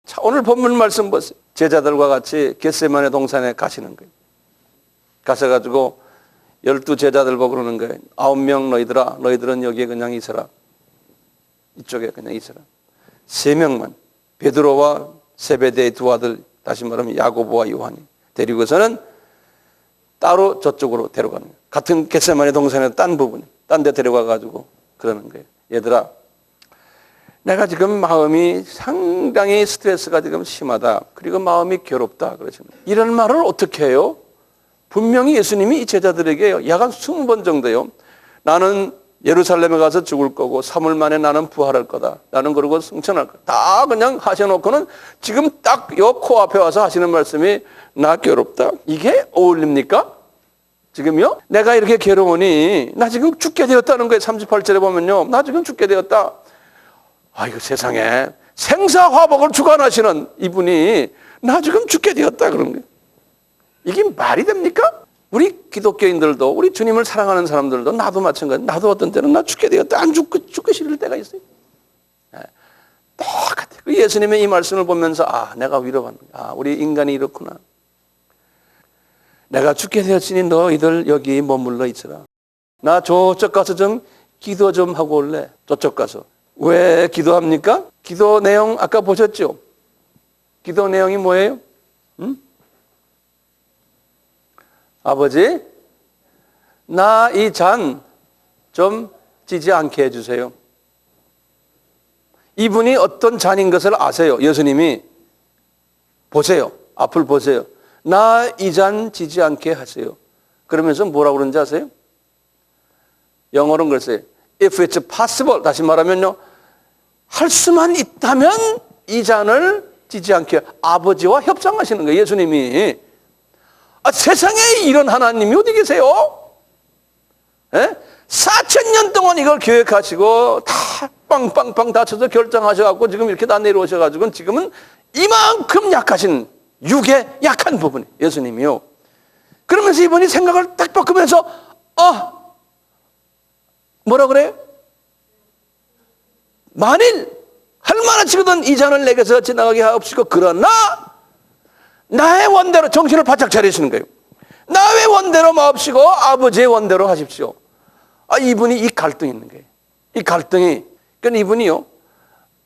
자, 오늘 본문 말씀 보세요. 제자들과 같이 겟세마네 동산에 가시는 거예요. 가셔가지고 12제자들 보고 그러는 거예요. 9명 너희들아, 너희들은 여기에 그냥 있어라. 이쪽에 그냥 있어라. 3명만, 베드로와 세베대의 두 아들, 다시 말하면 야고보와 요한이 데리고서는 따로 저쪽으로 데려가는 거예요. 같은 겟세마네 동산의 딴 부분, 딴 데 데려가가지고 그러는 거예요. 얘들아, 내가 지금 마음이 상당히 스트레스가 지금 심하다. 그리고 마음이 괴롭다. 그러시면 이런 말을 어떻게 해요? 분명히 예수님이 이 제자들에게 약간 20번 정도요. 나는 예루살렘에 가서 죽을 거고 3일 만에 나는 부활할 거다. 나는 그러고 승천할 거다. 다 그냥 하셔놓고는 지금 딱 요 코앞에 와서 하시는 말씀이 나 괴롭다. 이게 어울립니까? 지금요? 내가 이렇게 괴로우니 나 지금 죽게 되었다는 거예요. 38절에 보면요. 나 지금 죽게 되었다. 아이고 세상에 생사화복을 주관하시는 이분이 나 지금 죽게 되었다 그런 거예요. 이게 말이 됩니까? 우리 기독교인들도 우리 주님을 사랑하는 사람들도 나도 마찬가지. 나도 어떤 때는 나 죽게 되었다. 안 죽기 싫을 때가 있어요. 똑같아요. 예수님의 이 말씀을 보면서 내가 위로받는 거야. 우리 인간이 이렇구나. 내가 죽게 되었으니 너희들 여기 머물러 있으라. 나 저쪽 가서 좀 기도 좀 하고 올래. 저쪽 가서. 왜 기도합니까? 기도 내용 아까 보셨죠? 기도 내용이 뭐예요? 아버지, 나 이 잔 좀 찌지 않게 해주세요. 이분이 어떤 잔인 것을 아세요. 예수님이 보세요. 앞을 보세요. 나 이 잔 지지 않게 하세요. 그러면서 뭐라고 그러는지 아세요? 영어로는 그랬어요. If it's possible. 다시 말하면요. 할 수만 있다면 이 잔을 찌지 않게 아버지와 협상하시는 거예요. 예수님이. 세상에 이런 하나님이 어디 계세요? 4,000년 동안 이걸 계획하시고 다 빵빵빵 다쳐서 결정하셔갖고 지금 이렇게 다 내려오셔가지고 지금은 이만큼 약하신 육의 약한 부분이 예수님이요. 그러면서 이분이 생각을 딱 바꾸면서 뭐라 그래요? 만일 할 만하시거든 이 잔을 내게서 지나가게 하옵시고 그러나 나의 원대로 정신을 바짝 차리시는 거예요. 나의 원대로 마옵시고 아버지의 원대로 하십시오. 이분이 이 갈등이 있는 거예요. 이 갈등이. 그러니까 이분이요.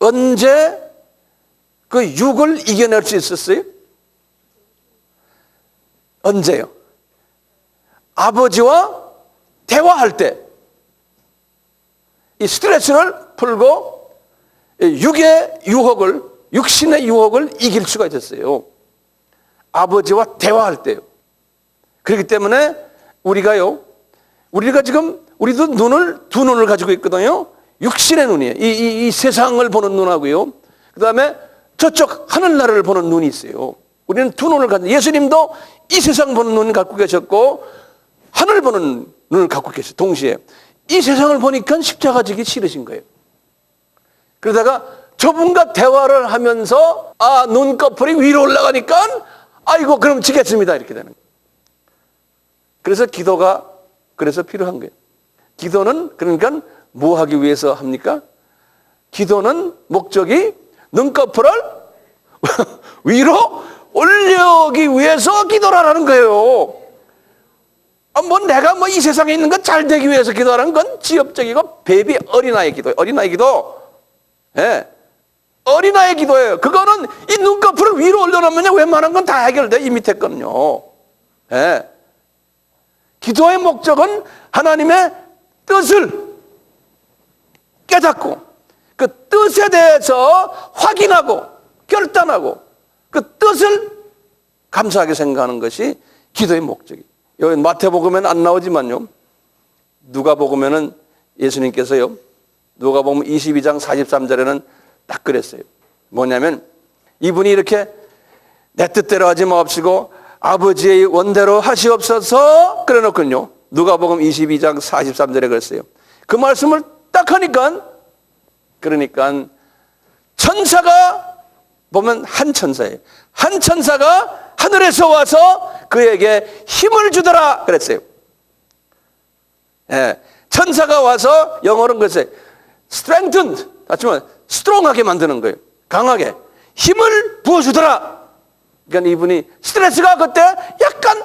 언제 그 육을 이겨낼 수 있었어요? 언제요? 아버지와 대화할 때 이 스트레스를 풀고 육의 유혹을, 육신의 유혹을 이길 수가 있었어요. 아버지와 대화할 때요. 그렇기 때문에 우리가 지금 우리도 두 눈을 가지고 있거든요. 육신의 눈이에요. 이 세상을 보는 눈하고요. 그 다음에 저쪽 하늘나라를 보는 눈이 있어요. 우리는 두 눈을 가지고, 예수님도 이 세상 보는 눈을 갖고 계셨고 하늘 보는 눈을 갖고 계셨어요. 동시에. 이 세상을 보니까 십자가 지기 싫으신 거예요. 그러다가 저분과 대화를 하면서 눈꺼풀이 위로 올라가니까 아이고 그럼 지겠습니다 이렇게 되는 거예요. 그래서 기도가 필요한 거예요. 기도는 그러니까 뭐 하기 위해서 합니까? 기도는 목적이 눈꺼풀을 위로 올려기 위해서 기도를 하라는 거예요. 내가 이 세상에 있는 건 잘 되기 위해서 기도하는 건 지엽적이고 베이비 어린아이 기도예요. 어린아이 기도. 예. 어린아이 기도예요. 그거는 이 눈꺼풀을 위로 올려놓으면 웬만한 건 다 해결돼. 이 밑에 건요. 예. 기도의 목적은 하나님의 뜻을 깨닫고 그 뜻에 대해서 확인하고 결단하고 그 뜻을 감사하게 생각하는 것이 기도의 목적이에요. 여기 마태복음에는 안 나오지만요. 누가복음에는 예수님께서요. 누가복음 22장 43절에는 딱 그랬어요. 뭐냐면 이분이 이렇게 내 뜻대로 하지 마옵시고 아버지의 원대로 하시옵소서 그래놓군요. 누가복음 22장 43절에 그랬어요. 그 말씀을 딱 하니까 그러니까 천사가 보면 한 천사예요. 한 천사가 하늘에서 와서 그에게 힘을 주더라 그랬어요. 예, 천사가 와서 영어로는 그랬어요. strengthened, 하지만 strong하게 만드는 거예요. 강하게 힘을 부어주더라. 그러니까 이분이 스트레스가 그때 약간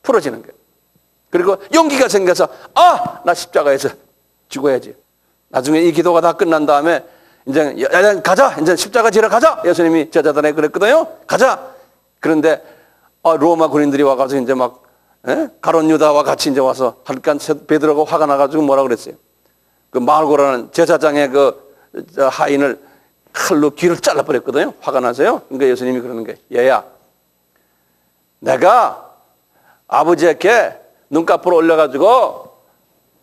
풀어지는 거예요. 그리고 용기가 생겨서 나 십자가에서 죽어야지. 나중에 이 기도가 다 끝난 다음에 이제 가자. 이제 십자가 지러 가자. 예수님이 제자들에게 그랬거든요. 가자. 그런데 로마 군인들이 와가지고 이제 막 가룟 유다와 같이 이제 와서 하니까 베드로가 화가 나가지고 뭐라 그랬어요. 그 말고라는 제사장의 그 하인을 칼로 귀를 잘라버렸거든요. 화가 나서요. 그러니까 예수님이 그러는 거예요. 얘야, 내가 아버지에게 눈꺼풀 올려가지고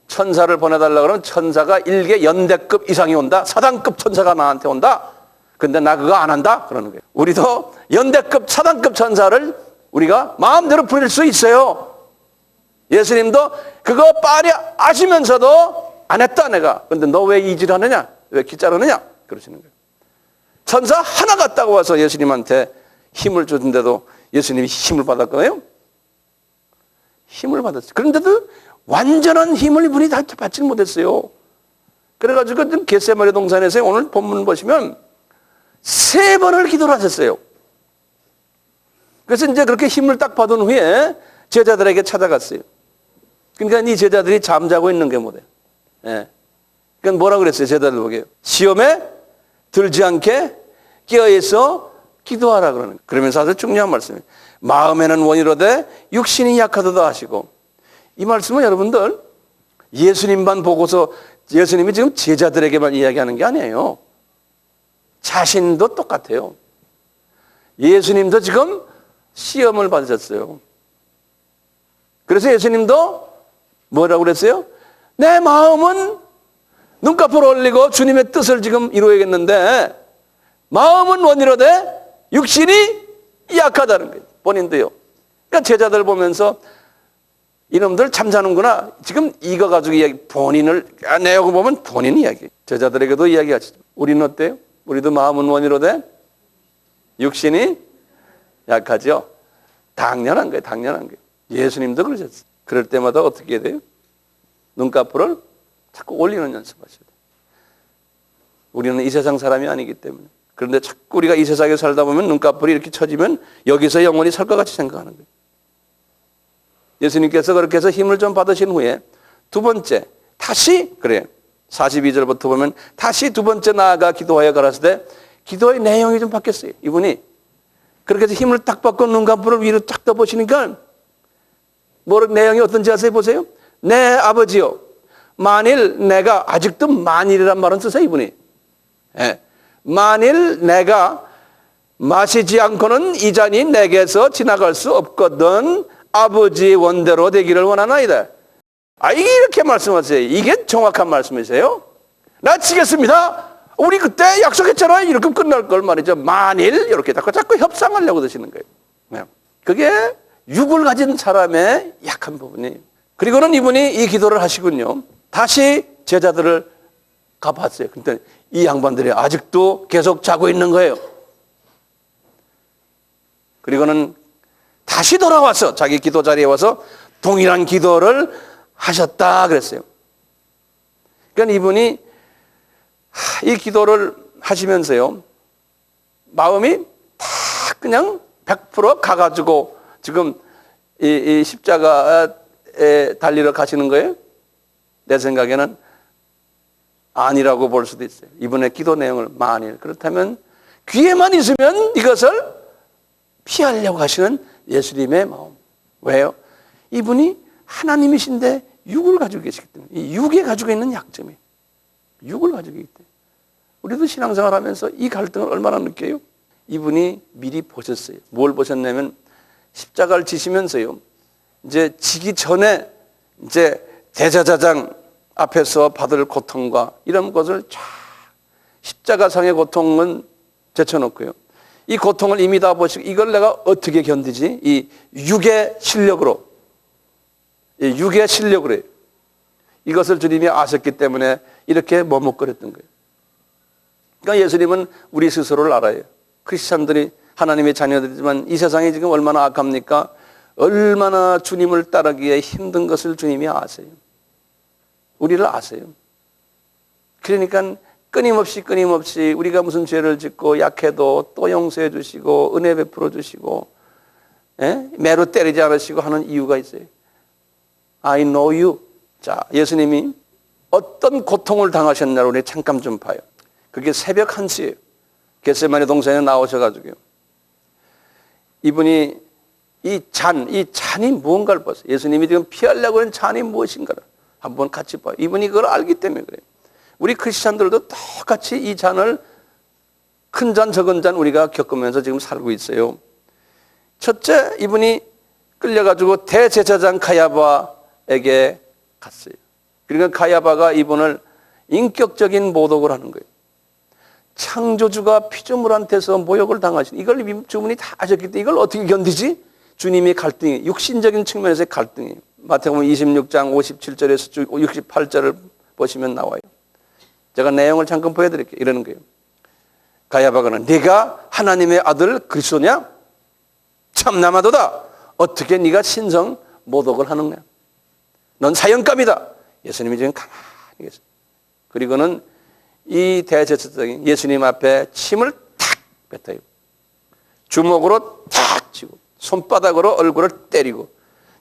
천사를 보내달라 그러면 천사가 일개 연대급 이상이 온다. 사단급 천사가 나한테 온다. 근데 나 그거 안 한다. 그러는 거예요. 우리도 연대급 사단급 천사를 우리가 마음대로 부릴 수 있어요. 예수님도 그거 빤히 아시면서도 안 했다 내가. 근데 너 왜 이질하느냐? 왜 기자르느냐? 그러시는 거예요. 천사 하나 갔다고 와서 예수님한테 힘을 주는데도 예수님이 힘을 받았거든요. 힘을 받았어요. 그런데도 완전한 힘을 이분이 다 받지 못했어요. 그래가지고 겟세마네 동산에서 오늘 본문 보시면 3번을 기도를 하셨어요. 그래서 이제 그렇게 힘을 딱 받은 후에 제자들에게 찾아갔어요. 그러니까 이 제자들이 잠자고 있는 게 뭐래요? 예. 그러니까 뭐라 그랬어요? 제자들 보게요. 시험에 들지 않게 깨어있어 기도하라 그러는 거예요. 그러면서 아주 중요한 말씀이에요. 마음에는 원이로되 육신이 약하도다 하시고, 이 말씀은 여러분들 예수님만 보고서 예수님이 지금 제자들에게만 이야기하는 게 아니에요. 자신도 똑같아요. 예수님도 지금 시험을 받으셨어요. 그래서 예수님도 뭐라고 그랬어요? 내 마음은 눈꺼풀 올리고 주님의 뜻을 지금 이루어야겠는데 마음은 원이로되 육신이 약하다는 거예요. 본인도요. 그러니까 제자들 보면서 이놈들 잠자는구나. 지금 이거 가지고 이야기, 본인을 내고 보면 본인 이야기. 제자들에게도 이야기하시죠. 우리는 어때요? 우리도 마음은 원이로되 육신이 약하죠. 당연한 거예요. 당연한 거예요. 예수님도 그러셨어요. 그럴 때마다 어떻게 해야 돼요? 눈꺼풀을 자꾸 올리는 연습하셔야 돼요. 우리는 이 세상 사람이 아니기 때문에. 그런데 자꾸 우리가 이 세상에 살다 보면 눈꺼풀이 이렇게 쳐지면 여기서 영원히 살 것 같이 생각하는 거예요. 예수님께서 그렇게 해서 힘을 좀 받으신 후에 두 번째 다시 그래요. 42절부터 보면 다시 두 번째 나아가 기도하여 가라사대 때 기도의 내용이 좀 바뀌었어요. 이분이 그렇게 해서 힘을 딱 받고 눈꺼풀을 위로 딱 떠보시니까 내용이 어떤지 아세요? 보세요. 내 아버지요, 만일 내가, 아직도 만일이란 말은 쓰세요 이분이. 예. 만일 내가 마시지 않고는 이 잔이 내게서 지나갈 수 없거든 아버지의 원대로 되기를 원하나이다. 이렇게 말씀하세요. 이게 정확한 말씀이세요. 나 지겠습니다. 우리 그때 약속했잖아요. 이렇게 끝날 걸 말이죠. 만일 이렇게 자꾸 협상하려고 드시는 거예요. 그게 육을 가진 사람의 약한 부분이에요. 그리고는 이분이 이 기도를 하시군요. 다시 제자들을 가봤어요. 근데 이 양반들이 아직도 계속 자고 있는 거예요. 그리고는 다시 돌아와서 자기 기도 자리에 와서 동일한 기도를 하셨다 그랬어요. 그러니까 이분이 이 기도를 하시면서요, 마음이 다 그냥 100% 가가지고 지금 이 십자가에 달리러 가시는 거예요? 내 생각에는 아니라고 볼 수도 있어요. 이분의 기도 내용을 만일 그렇다면 귀에만 있으면 이것을 피하려고 하시는 예수님의 마음. 왜요? 이분이 하나님이신데 육을 가지고 계시기 때문에, 이 육에 가지고 있는 약점이 육을 가지고 있기 때문에. 우리도 신앙생활 하면서 이 갈등을 얼마나 느껴요? 이분이 미리 보셨어요. 뭘 보셨냐면 십자가를 지시면서요, 이제 지기 전에 이제 대제사장 앞에서 받을 고통과 이런 것을 쫙 십자가상의 고통은 제쳐놓고요, 이 고통을 이미 다 보시고 이걸 내가 어떻게 견디지? 이 육의 실력으로, 이것을 주님이 아셨기 때문에 이렇게 머뭇거렸던 거예요. 그러니까 예수님은 우리 스스로를 알아요. 크리스찬들이 하나님의 자녀들이지만 이 세상이 지금 얼마나 악합니까? 얼마나 주님을 따르기에 힘든 것을 주님이 아세요. 우리를 아세요. 그러니까 끊임없이 우리가 무슨 죄를 짓고 약해도 또 용서해 주시고 은혜 베풀어 주시고, 매로 때리지 않으시고 하는 이유가 있어요. I know you. 자, 예수님이 어떤 고통을 당하셨나를 우리 잠깐 좀 봐요. 그게 새벽 1시예요. 겟세마네 동산에 나오셔가지고요, 이분이 이 잔이 무언가를 봤어요. 예수님이 지금 피하려고 하는 잔이 무엇인가를 한번 같이 봐요. 이분이 그걸 알기 때문에 그래요. 우리 크리스찬들도 똑같이 이 잔을, 큰 잔, 작은 잔 우리가 겪으면서 지금 살고 있어요. 첫째, 이분이 끌려가지고 대제사장 가야바에게 갔어요. 그러니까 가야바가 이분을 인격적인 모독을 하는 거예요. 창조주가 피조물한테서 모욕을 당하신, 이걸 주님이 다 아셨기 때문에 이걸 어떻게 견디지? 주님의 갈등이, 육신적인 측면에서의 갈등이에요. 마태복음 26장 57절에서 68절을 보시면 나와요. 제가 내용을 잠깐 보여드릴게요. 이러는 거예요. 가야바가는 네가 하나님의 아들 그리스도냐? 참나마도다. 어떻게 네가 신성 모독을 하느냐? 넌 사형감이다. 예수님이 지금 가만히 계세요. 그리고는 이 대제사장이 예수님 앞에 침을 탁 뱉어요. 주먹으로 탁 치고 손바닥으로 얼굴을 때리고,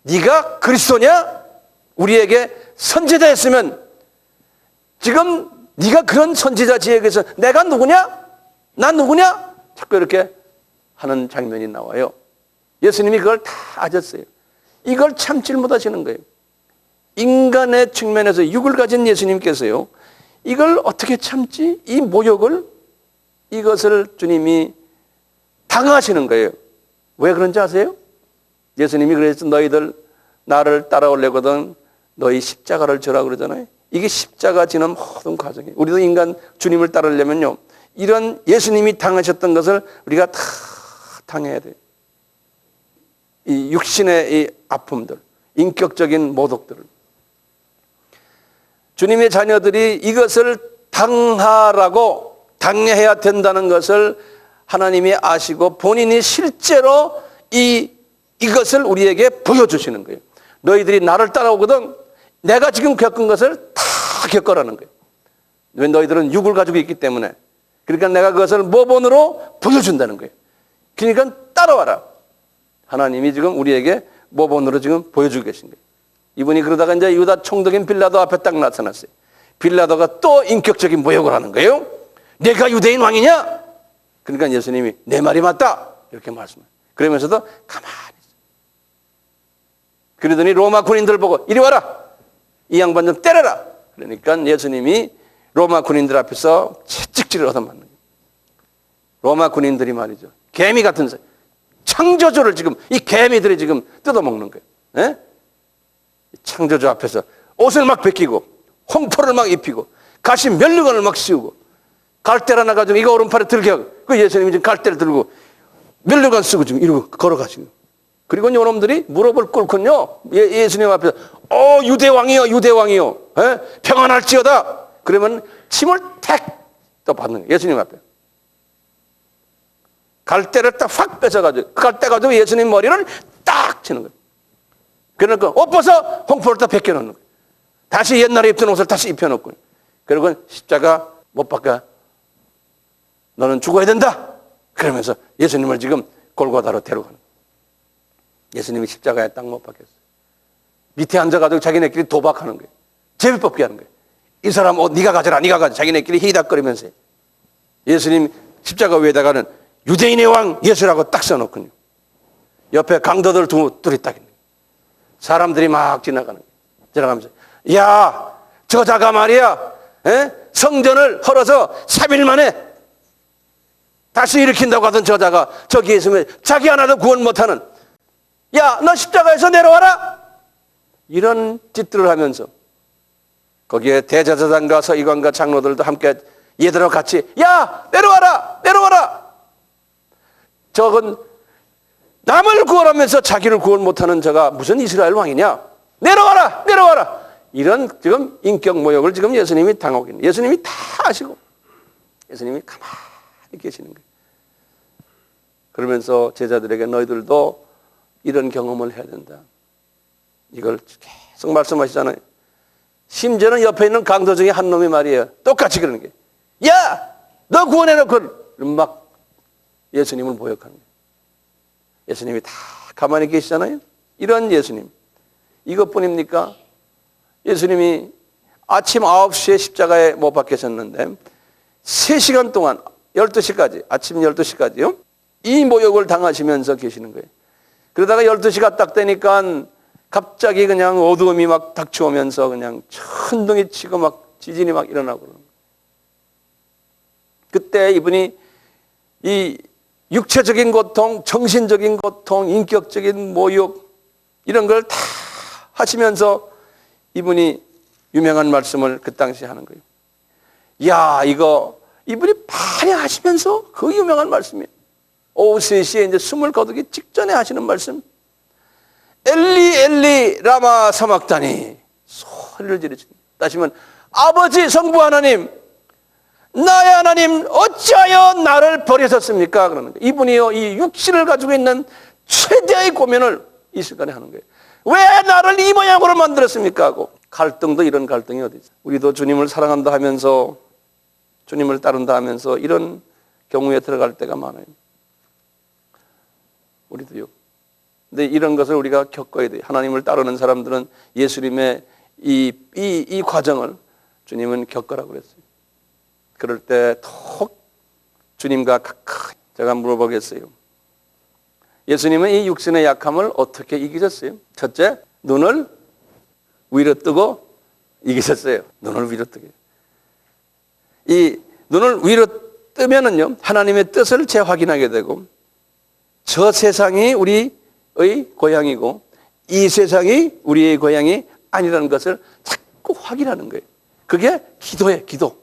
네가 그리스도냐? 우리에게 선지자였으면 지금 네가 그런 선지자 지역에서 내가 누구냐? 난 누구냐? 자꾸 이렇게 하는 장면이 나와요. 예수님이 그걸 다 아셨어요. 이걸 참질 못하시는 거예요. 인간의 측면에서 육을 가진 예수님께서요, 이걸 어떻게 참지? 이 모욕을, 이것을 주님이 당하시는 거예요. 왜 그런지 아세요? 예수님이 그래서 너희들 나를 따라오려거든 너희 십자가를 져라 그러잖아요. 이게 십자가 지는 모든 과정이에요. 우리도 인간 주님을 따르려면요, 이런 예수님이 당하셨던 것을 우리가 다 당해야 돼요. 이 육신의 이 아픔들, 인격적인 모독들을. 주님의 자녀들이 이것을 당해야 된다는 것을 하나님이 아시고 본인이 실제로 이것을 우리에게 보여주시는 거예요. 너희들이 나를 따라오거든 내가 지금 겪은 것을 다 겪으라는 거예요. 왜? 너희들은 육을 가지고 있기 때문에. 그러니까 내가 그것을 모본으로 보여준다는 거예요. 그러니까 따라와라. 하나님이 지금 우리에게 모본으로 지금 보여주고 계신 거예요. 이분이 그러다가 이제 유다 총독인 빌라도 앞에 딱 나타났어요. 빌라도가 또 인격적인 모욕을 하는 거예요. 내가 유대인 왕이냐? 그러니까 예수님이 내 말이 맞다 이렇게 말씀해요. 그러면서도 가만히 있어요. 그러더니 로마 군인들 보고 이리 와라. 이 양반 좀 때려라. 그러니까 예수님이 로마 군인들 앞에서 채찍질을 얻어맞는 거예요. 로마 군인들이 말이죠. 개미 같은 사람. 창조주를 지금 이 개미들이 지금 뜯어먹는 거예요. 예? 창조주 앞에서 옷을 막 벗기고 홍포를 막 입히고 가시 면류관을 막 씌우고 갈대를 하나 가지고 이거 오른팔에 들게 하고 그 예수님이 지금 갈대를 들고 면류관 쓰고 지금 이러고 걸어가시고 그리고 요놈들이 무릎을 꿇고요 예수님 앞에서 유대왕이요 유대왕이요 예? 평안할지어다 그러면 침을 탁 또 받는 거예요. 예수님 앞에 갈대를 딱 확 뺏어가지고 그 갈대 가지고 예수님 머리를 딱 치는 거예요. 그러니까 옷 벗어 홍포를 딱 벗겨놓는 거예요. 다시 옛날에 입던 옷을 다시 입혀놓고 그리고 십자가 못 박아 너는 죽어야 된다 그러면서 예수님을 지금 골고다로 데려가는 거예요. 예수님이 십자가에 딱 못 박혔어요. 밑에 앉아가지고 자기네끼리 도박하는 거예요. 제비 뽑기 하는 거예요. 이 사람 옷 네가 가져라 네가 가져라 자기네끼리 히닥거리면서 예수님 십자가 위에다가는 유대인의 왕 예수라고 딱 써놓군요. 옆에 강도들 둘이 딱 있는 거예요. 사람들이 막 지나가는 거예요. 지나가면서 야, 저자가 말이야 성전을 헐어서 3일 만에 다시 일으킨다고 하던 저자가 저기 있으면 자기 하나도 구원 못하는 야, 너 십자가에서 내려와라 이런 짓들을 하면서 거기에 대제사장과 서기관과 장로들도 함께 얘들하고 같이 야, 내려와라 내려와라 저건 남을 구원하면서 자기를 구원 못하는 저가 무슨 이스라엘 왕이냐 내려와라 내려와라 이런 지금 인격 모욕을 지금 예수님이 당하고 있는 예수님이 다 아시고 예수님이 가만히 계시는 거예요. 그러면서 제자들에게 너희들도 이런 경험을 해야 된다. 이걸 계속 말씀하시잖아요. 심지어는 옆에 있는 강도 중에 한 놈이 말이에요. 똑같이 그러는 게 야! 너 구원해놓고 막 예수님을 모욕하는 거예요. 예수님이 다 가만히 계시잖아요. 이런 예수님. 이것뿐입니까? 예수님이 아침 9시에 십자가에 못 박히셨는데 3시간 동안 12시까지 아침 12시까지요. 이 모욕을 당하시면서 계시는 거예요. 그러다가 12시가 딱 되니까 갑자기 그냥 어두움이 막 닥쳐오면서 그냥 천둥이 치고 막 지진이 막 일어나고 그러는 거예요. 그때 이분이 이 육체적인 고통, 정신적인 고통, 인격적인 모욕 이런 걸 다 하시면서 이분이 유명한 말씀을 그 당시에 하는 거예요. 야, 이거 이분이 많이 하시면서 그 유명한 말씀이에요. 오후 3시에 이제 숨을 거두기 직전에 하시는 말씀. 엘리 엘리 라마 사막다니 소리를 지르시는. 다시면 아버지 성부 하나님 나의 하나님 어찌하여 나를 버리셨습니까? 그러는 거예요. 이분이요 이 육신을 가지고 있는 최대의 고민을 이 시간에 하는 거예요. 왜 나를 이 모양으로 만들었습니까? 하고 갈등도 이런 갈등이 어디 있어요. 우리도 주님을 사랑한다 하면서 주님을 따른다 하면서 이런 경우에 들어갈 때가 많아요. 우리도요. 근데 이런 것을 우리가 겪어야 돼요. 하나님을 따르는 사람들은 예수님의 이 과정을 주님은 겪으라고 그랬어요. 그럴 때 톡 주님과 가까이 제가 물어보겠어요. 예수님은 이 육신의 약함을 어떻게 이기셨어요? 첫째, 눈을 위로 뜨고 이기셨어요. 눈을 위로 뜨게. 이 눈을 위로 뜨면은요, 하나님의 뜻을 재확인하게 되고, 저 세상이 우리의 고향이고, 이 세상이 우리의 고향이 아니라는 것을 자꾸 확인하는 거예요. 그게 기도예요, 기도.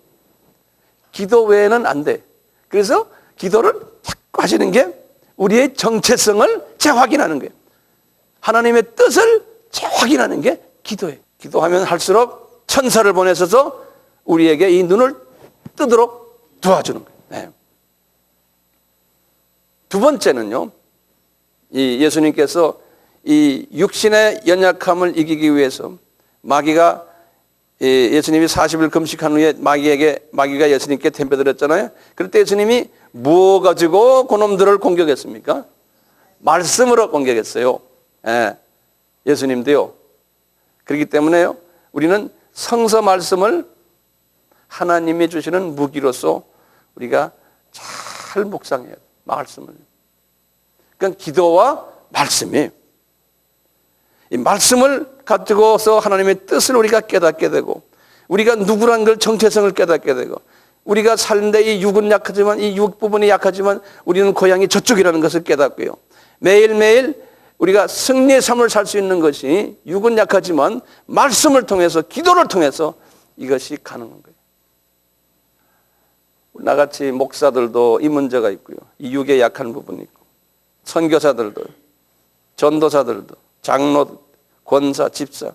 기도 외에는 안 돼. 그래서 기도를 자꾸 하시는 게 우리의 정체성을 재확인하는 거예요. 하나님의 뜻을 재확인하는 게 기도예요. 기도하면 할수록 천사를 보내셔서 우리에게 이 눈을 뜨도록 도와주는 거예요. 네. 두 번째는요, 이 예수님께서 이 육신의 연약함을 이기기 위해서 마귀가, 예수님이 40일 금식한 후에 마귀가 예수님께 덤벼들었잖아요. 그럴 때 예수님이 뭐 가지고 그놈들을 공격했습니까? 말씀으로 공격했어요. 예, 예수님도요. 그렇기 때문에요, 우리는 성서 말씀을 하나님이 주시는 무기로서 우리가 잘 묵상해야 돼요. 말씀을. 그러니까 기도와 말씀이에요. 이 말씀을 가지고서 하나님의 뜻을 우리가 깨닫게 되고, 우리가 누구란 걸 정체성을 깨닫게 되고, 우리가 사는데 이 육은 약하지만, 이 육 부분이 약하지만 우리는 고향이 저쪽이라는 것을 깨닫고요. 매일매일 우리가 승리의 삶을 살 수 있는 것이 육은 약하지만 말씀을 통해서, 기도를 통해서 이것이 가능한 거예요. 나같이 목사들도 이 문제가 있고요. 이 육에 약한 부분이 있고, 선교사들도, 전도사들도, 장로, 권사, 집사,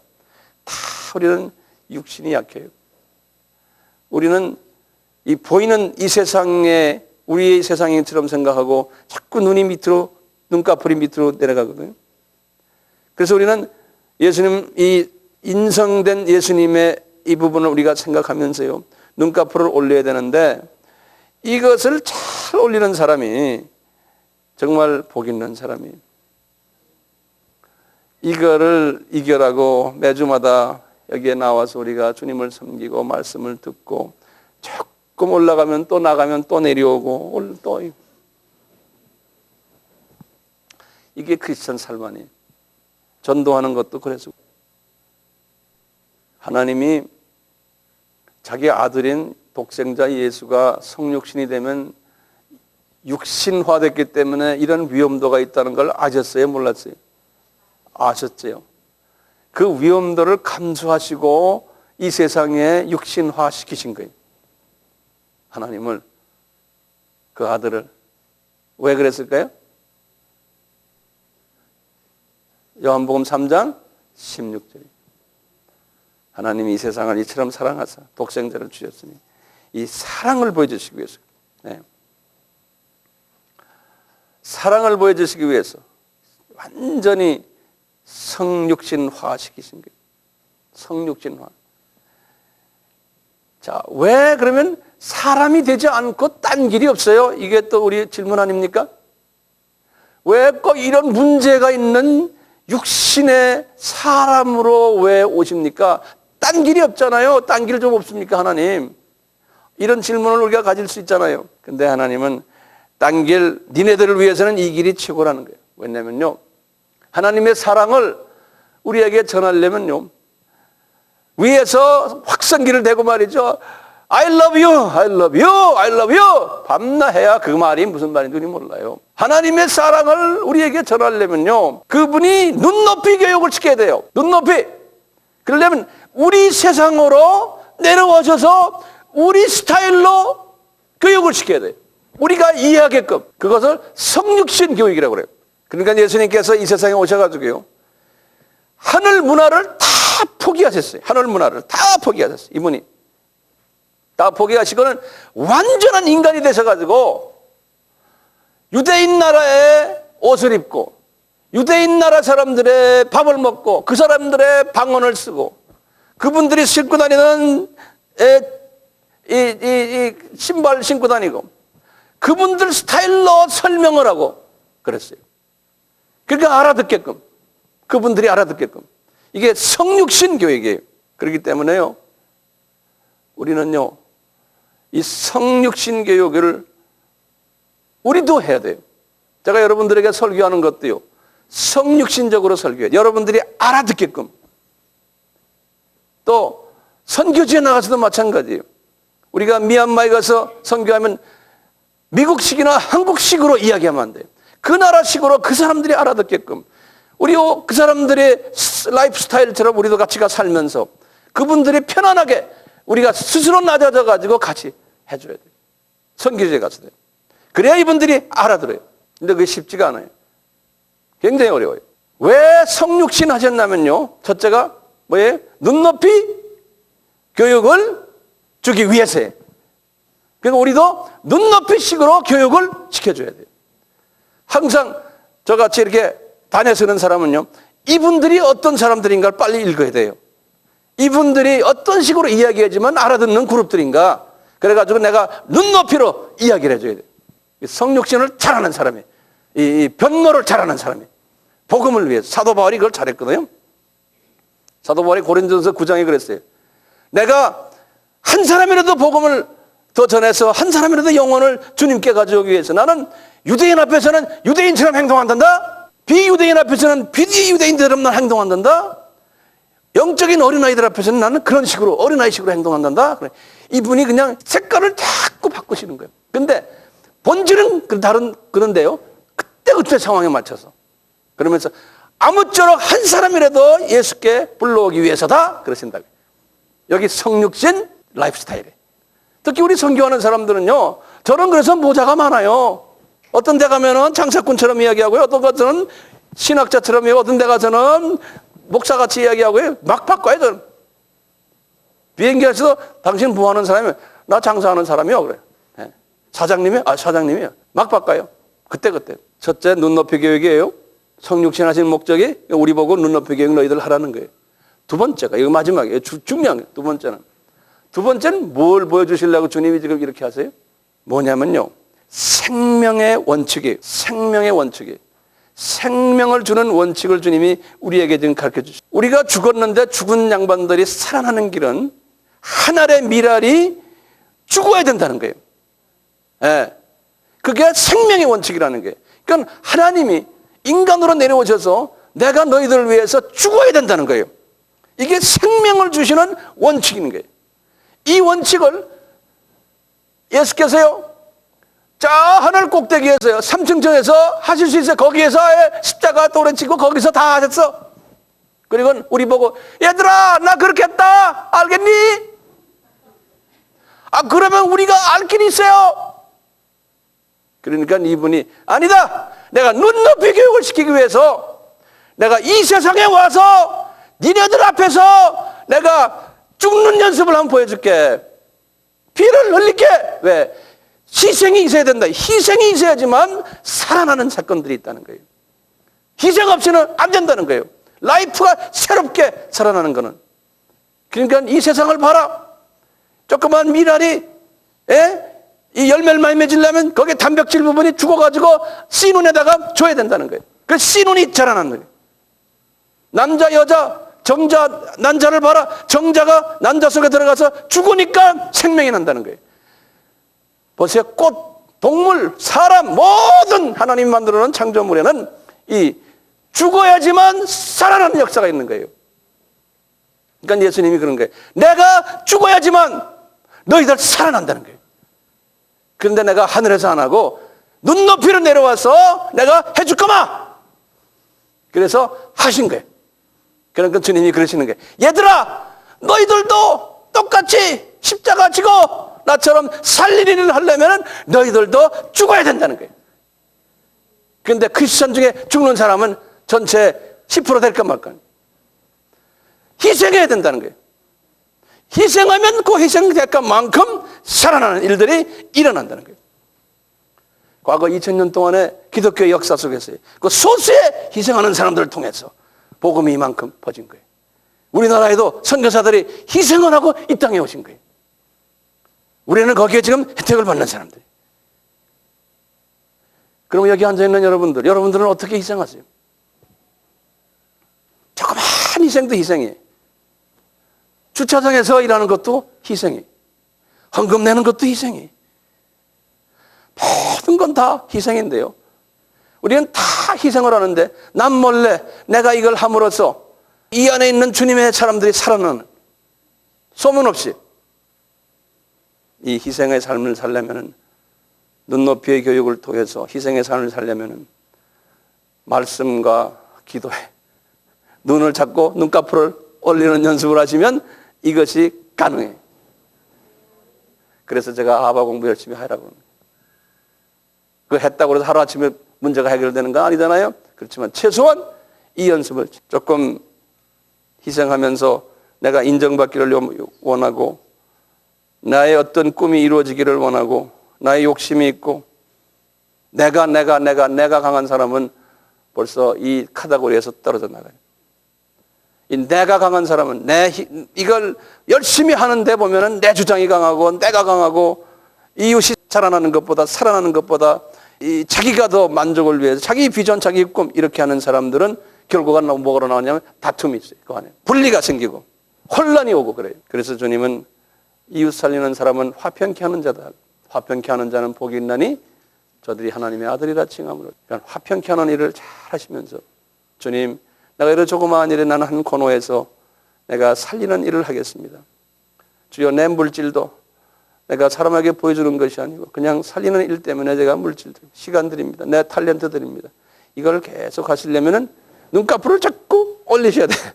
다 우리는 육신이 약해요. 우리는 이 보이는 이 세상에 우리의 세상처럼 생각하고 자꾸 눈이 밑으로, 눈꺼풀이 밑으로 내려가거든요. 그래서 우리는 예수님, 이 인성된 예수님의 이 부분을 우리가 생각하면서요, 눈꺼풀을 올려야 되는데, 이것을 잘 올리는 사람이 정말 복 있는 사람이에요. 이거를 이겨라고 매주마다 여기에 나와서 우리가 주님을 섬기고 말씀을 듣고, 조금 올라가면 또 나가면 또 내려오고, 또 이게 크리스천 삶 아니에요. 전도하는 것도 그래서 하나님이 자기 아들인 독생자 예수가 성육신이 되면 육신화됐기 때문에 이런 위험도가 있다는 걸 아셨어요? 몰랐어요? 아셨죠? 그 위험도를 감수하시고 이 세상에 육신화시키신 거예요. 하나님을, 그 아들을. 왜 그랬을까요? 요한복음 3장 16절에 하나님이 이 세상을 이처럼 사랑하사 독생자를 주셨으니 이 사랑을 보여주시기 위해서, 네, 사랑을 보여주시기 위해서 완전히 성육신화 시키신 거예요. 성육신화. 자, 왜 그러면 사람이 되지 않고 딴 길이 없어요? 이게 또 우리 질문 아닙니까? 왜 꼭 이런 문제가 있는 육신의 사람으로 왜 오십니까? 딴 길이 없잖아요. 딴 길 좀 없습니까, 하나님? 이런 질문을 우리가 가질 수 있잖아요. 근데 하나님은 딴 길, 니네들을 위해서는 이 길이 최고라는 거예요. 왜냐면요, 하나님의 사랑을 우리에게 전하려면요, 위에서 확성기를 대고 말이죠. I love you, I love you, I love you. 밤낮 해야 그 말이 무슨 말인지 우리 몰라요. 하나님의 사랑을 우리에게 전하려면요, 그분이 눈높이 교육을 시켜야 돼요. 눈높이. 그러려면 우리 세상으로 내려오셔서 우리 스타일로 교육을 시켜야 돼요. 우리가 이해하게끔. 그것을 성육신 교육이라고 그래요. 그러니까 예수님께서 이 세상에 오셔가지고요, 하늘 문화를 다 포기하셨어요. 하늘 문화를 다 포기하셨어요. 이분이 다 포기하시고는 완전한 인간이 되셔가지고 유대인 나라의 옷을 입고 유대인 나라 사람들의 밥을 먹고 그 사람들의 방언을 쓰고 그분들이 신고 다니는 이 신발 신고 다니고 그분들 스타일로 설명을 하고 그랬어요. 그러니까 알아듣게끔, 그분들이 알아듣게끔. 이게 성육신 교육이에요. 그렇기 때문에요, 우리는요, 이 성육신 교육을 우리도 해야 돼요. 제가 여러분들에게 설교하는 것도요, 성육신적으로 설교해요. 여러분들이 알아듣게끔. 또 선교지에 나가서도 마찬가지예요. 우리가 미얀마에 가서 선교하면 미국식이나 한국식으로 이야기하면 안 돼요. 그 나라식으로 그 사람들이 알아듣게끔. 우리 그 사람들의 라이프 스타일처럼 우리도 같이 가 살면서 그분들이 편안하게 우리가 스스로 낮아져 가지고 같이 해줘야 돼요. 선교지에 가서도. 그래야 이분들이 알아들어요. 근데 그게 쉽지가 않아요. 굉장히 어려워요. 왜 성육신 하셨냐면요. 첫째가 뭐예요? 눈높이 교육을 주기 위해서예요. 그러니까 우리도 눈높이식으로 교육을 시켜줘야 돼요. 항상 저같이 이렇게 다녀서는 사람은요, 이분들이 어떤 사람들인가를 빨리 읽어야 돼요. 이분들이 어떤 식으로 이야기하지만 알아듣는 그룹들인가. 그래가지고 내가 눈높이로 이야기를 해줘야 돼요. 성육신을 잘하는 사람이, 이 변모를 잘하는 사람이, 복음을 위해서. 사도 바울이 그걸 잘했거든요. 사도 바울이 고린도전서 9장에 그랬어요. 내가 한 사람이라도 복음을 더 전해서 한 사람이라도 영혼을 주님께 가져오기 위해서 나는 유대인 앞에서는 유대인처럼 행동한단다. 비유대인 앞에서는 비유대인처럼 난 행동한단다. 영적인 어린아이들 앞에서는 나는 그런 식으로 어린아이식으로 행동한단다. 그래. 이분이 그냥 색깔을 자꾸 바꾸시는 거예요. 근데 본질은 그런데요. 그때 상황에 맞춰서. 그러면서 아무쪼록 한 사람이라도 예수께 불러오기 위해서다. 그러신다. 여기 성육신 라이프 스타일이에요. 특히 우리 선교하는 사람들은요. 저는 그래서 모자가 많아요. 어떤 데 가면은 장사꾼처럼 이야기하고요. 어떤 것들은 신학자처럼 이야기하고 어떤 데 가서는 목사같이 이야기하고요. 막 바꿔요. 저는. 비행기에서도 당신 뭐 하는 사람이에요? 나 장사하는 사람이요. 그래. 네. 사장님이요? 사장님이요. 막 바꿔요. 그때. 첫째 눈높이 교육이에요. 성육신 하신 목적이 우리 보고 눈높이 교육 너희들 하라는 거예요. 두 번째가 이거 마지막이에요. 중요한 거예요. 두 번째는 뭘 보여주시려고 주님이 지금 이렇게 하세요? 뭐냐면요. 생명의 원칙이에요. 생명을 주는 원칙을 주님이 우리에게 지금 가르쳐 주시죠. 우리가 죽었는데 죽은 양반들이 살아나는 길은 한 알의 밀알이 죽어야 된다는 거예요. 예. 그게 생명의 원칙이라는 거예요. 그러니까 하나님이 인간으로 내려오셔서 내가 너희들을 위해서 죽어야 된다는 거예요. 이게 생명을 주시는 원칙인 거예요. 이 원칙을 예수께서요, 저 하늘 꼭대기에서요, 3층정에서 하실 수 있어요. 거기에서 십자가 돌에 치고 거기서 다 하셨어. 그리고 우리 보고 얘들아 나 그렇게 했다 알겠니? 그러면 우리가 알 길이 있어요. 그러니까 이분이 아니다. 내가 눈높이 교육을 시키기 위해서 내가 이 세상에 와서 니네들 앞에서 내가 죽는 연습을 한번 보여줄게. 피를 흘릴게. 왜? 희생이 있어야 된다. 희생이 있어야지만 살아나는 사건들이 있다는 거예요. 희생 없이는 안 된다는 거예요. 라이프가 새롭게 살아나는 거는. 그러니까 이 세상을 봐라. 조그만 미랄이 이 열매를 많이 맺으려면 거기에 단백질 부분이 죽어가지고 씨눈에다가 줘야 된다는 거예요. 그 씨눈이 자라나는 거예요. 남자 여자 정자 난자를 봐라. 정자가 난자 속에 들어가서 죽으니까 생명이 난다는 거예요. 보세요. 꽃, 동물, 사람 모든 하나님 만들어놓은 창조물에는 이 죽어야지만 살아나는 역사가 있는 거예요. 그러니까 예수님이 그런 거예요. 내가 죽어야지만 너희들 살아난다는 거예요. 그런데 내가 하늘에서 안 하고 눈높이로 내려와서 내가 해줄 거마. 그래서 하신 거예요. 그러니까 주님이 그러시는 거예요. 얘들아 너희들도 똑같이 십자가 지고 나처럼 살릴 일을 하려면 너희들도 죽어야 된다는 거예요. 그런데 크리스천 중에 죽는 사람은 전체 10% 될까 말까. 희생해야 된다는 거예요. 희생하면 그 희생 대가만큼 살아나는 일들이 일어난다는 거예요. 과거 2000년 동안의 기독교의 역사 속에서요, 그 소수의 희생하는 사람들을 통해서 복음이 이만큼 퍼진 거예요. 우리나라에도 선교사들이 희생을 하고 이 땅에 오신 거예요. 우리는 거기에 지금 혜택을 받는 사람들. 그럼 여기 앉아있는 여러분들은 어떻게 희생하세요? 조그만 희생도 희생이에요. 주차장에서 일하는 것도 희생이에요. 헌금 내는 것도 희생이에요. 모든 건 다 희생인데요. 우리는 다 희생을 하는데 남몰래 내가 이걸 함으로써 이 안에 있는 주님의 사람들이 살아나는, 소문 없이 이 희생의 삶을 살려면, 눈높이의 교육을 통해서 희생의 삶을 살려면 말씀과 기도에 눈을 잡고 눈꺼풀을 올리는 연습을 하시면 이것이 가능해요. 그래서 제가 아바 공부 열심히 하라고 합니다. 그 했다고 해서 하루아침에 문제가 해결되는 건 아니잖아요. 그렇지만 최소한 이 연습을 조금 희생하면서 내가 인정받기를 원하고 나의 어떤 꿈이 이루어지기를 원하고 나의 욕심이 있고 내가 강한 사람은 벌써 이 카테고리에서 떨어져 나가요. 이 내가 강한 사람은 이걸 열심히 하는데 보면은 내 주장이 강하고 내가 강하고 이웃이 살아나는 것보다 이 자기가 더 만족을 위해서 자기 비전, 자기 꿈 이렇게 하는 사람들은 결과가 뭐가 나오냐면 다툼이 있어요. 그 안에 분리가 생기고 혼란이 오고 그래요. 그래서 주님은 이웃 살리는 사람은 화평케 하는 자다. 화평케 하는 자는 복이 있나니 저들이 하나님의 아들이라 칭함으로. 그러니까 화평케 하는 일을 잘 하시면서 주님, 내가 이런 조그마한 일에 나는 한 코너에서 내가 살리는 일을 하겠습니다. 주여 내 물질도 내가 사람에게 보여주는 것이 아니고 그냥 살리는 일 때문에 제가 물질들, 시간들입니다. 내 탤런트들입니다. 이걸 계속 하시려면은 눈꺼풀을 자꾸 올리셔야 돼요.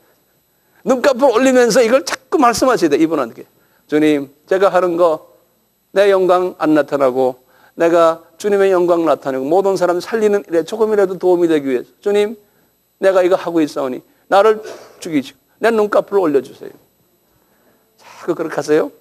눈꺼풀 올리면서 이걸 자꾸 말씀하셔야 돼요. 이분한테. 주님, 제가 하는 거 내 영광 안 나타나고 내가 주님의 영광 나타내고 모든 사람 살리는 일에 조금이라도 도움이 되기 위해서 주님, 내가 이거 하고 있사오니 나를 죽이시고 내 눈꺼풀을 올려주세요. 자꾸 그렇게 하세요.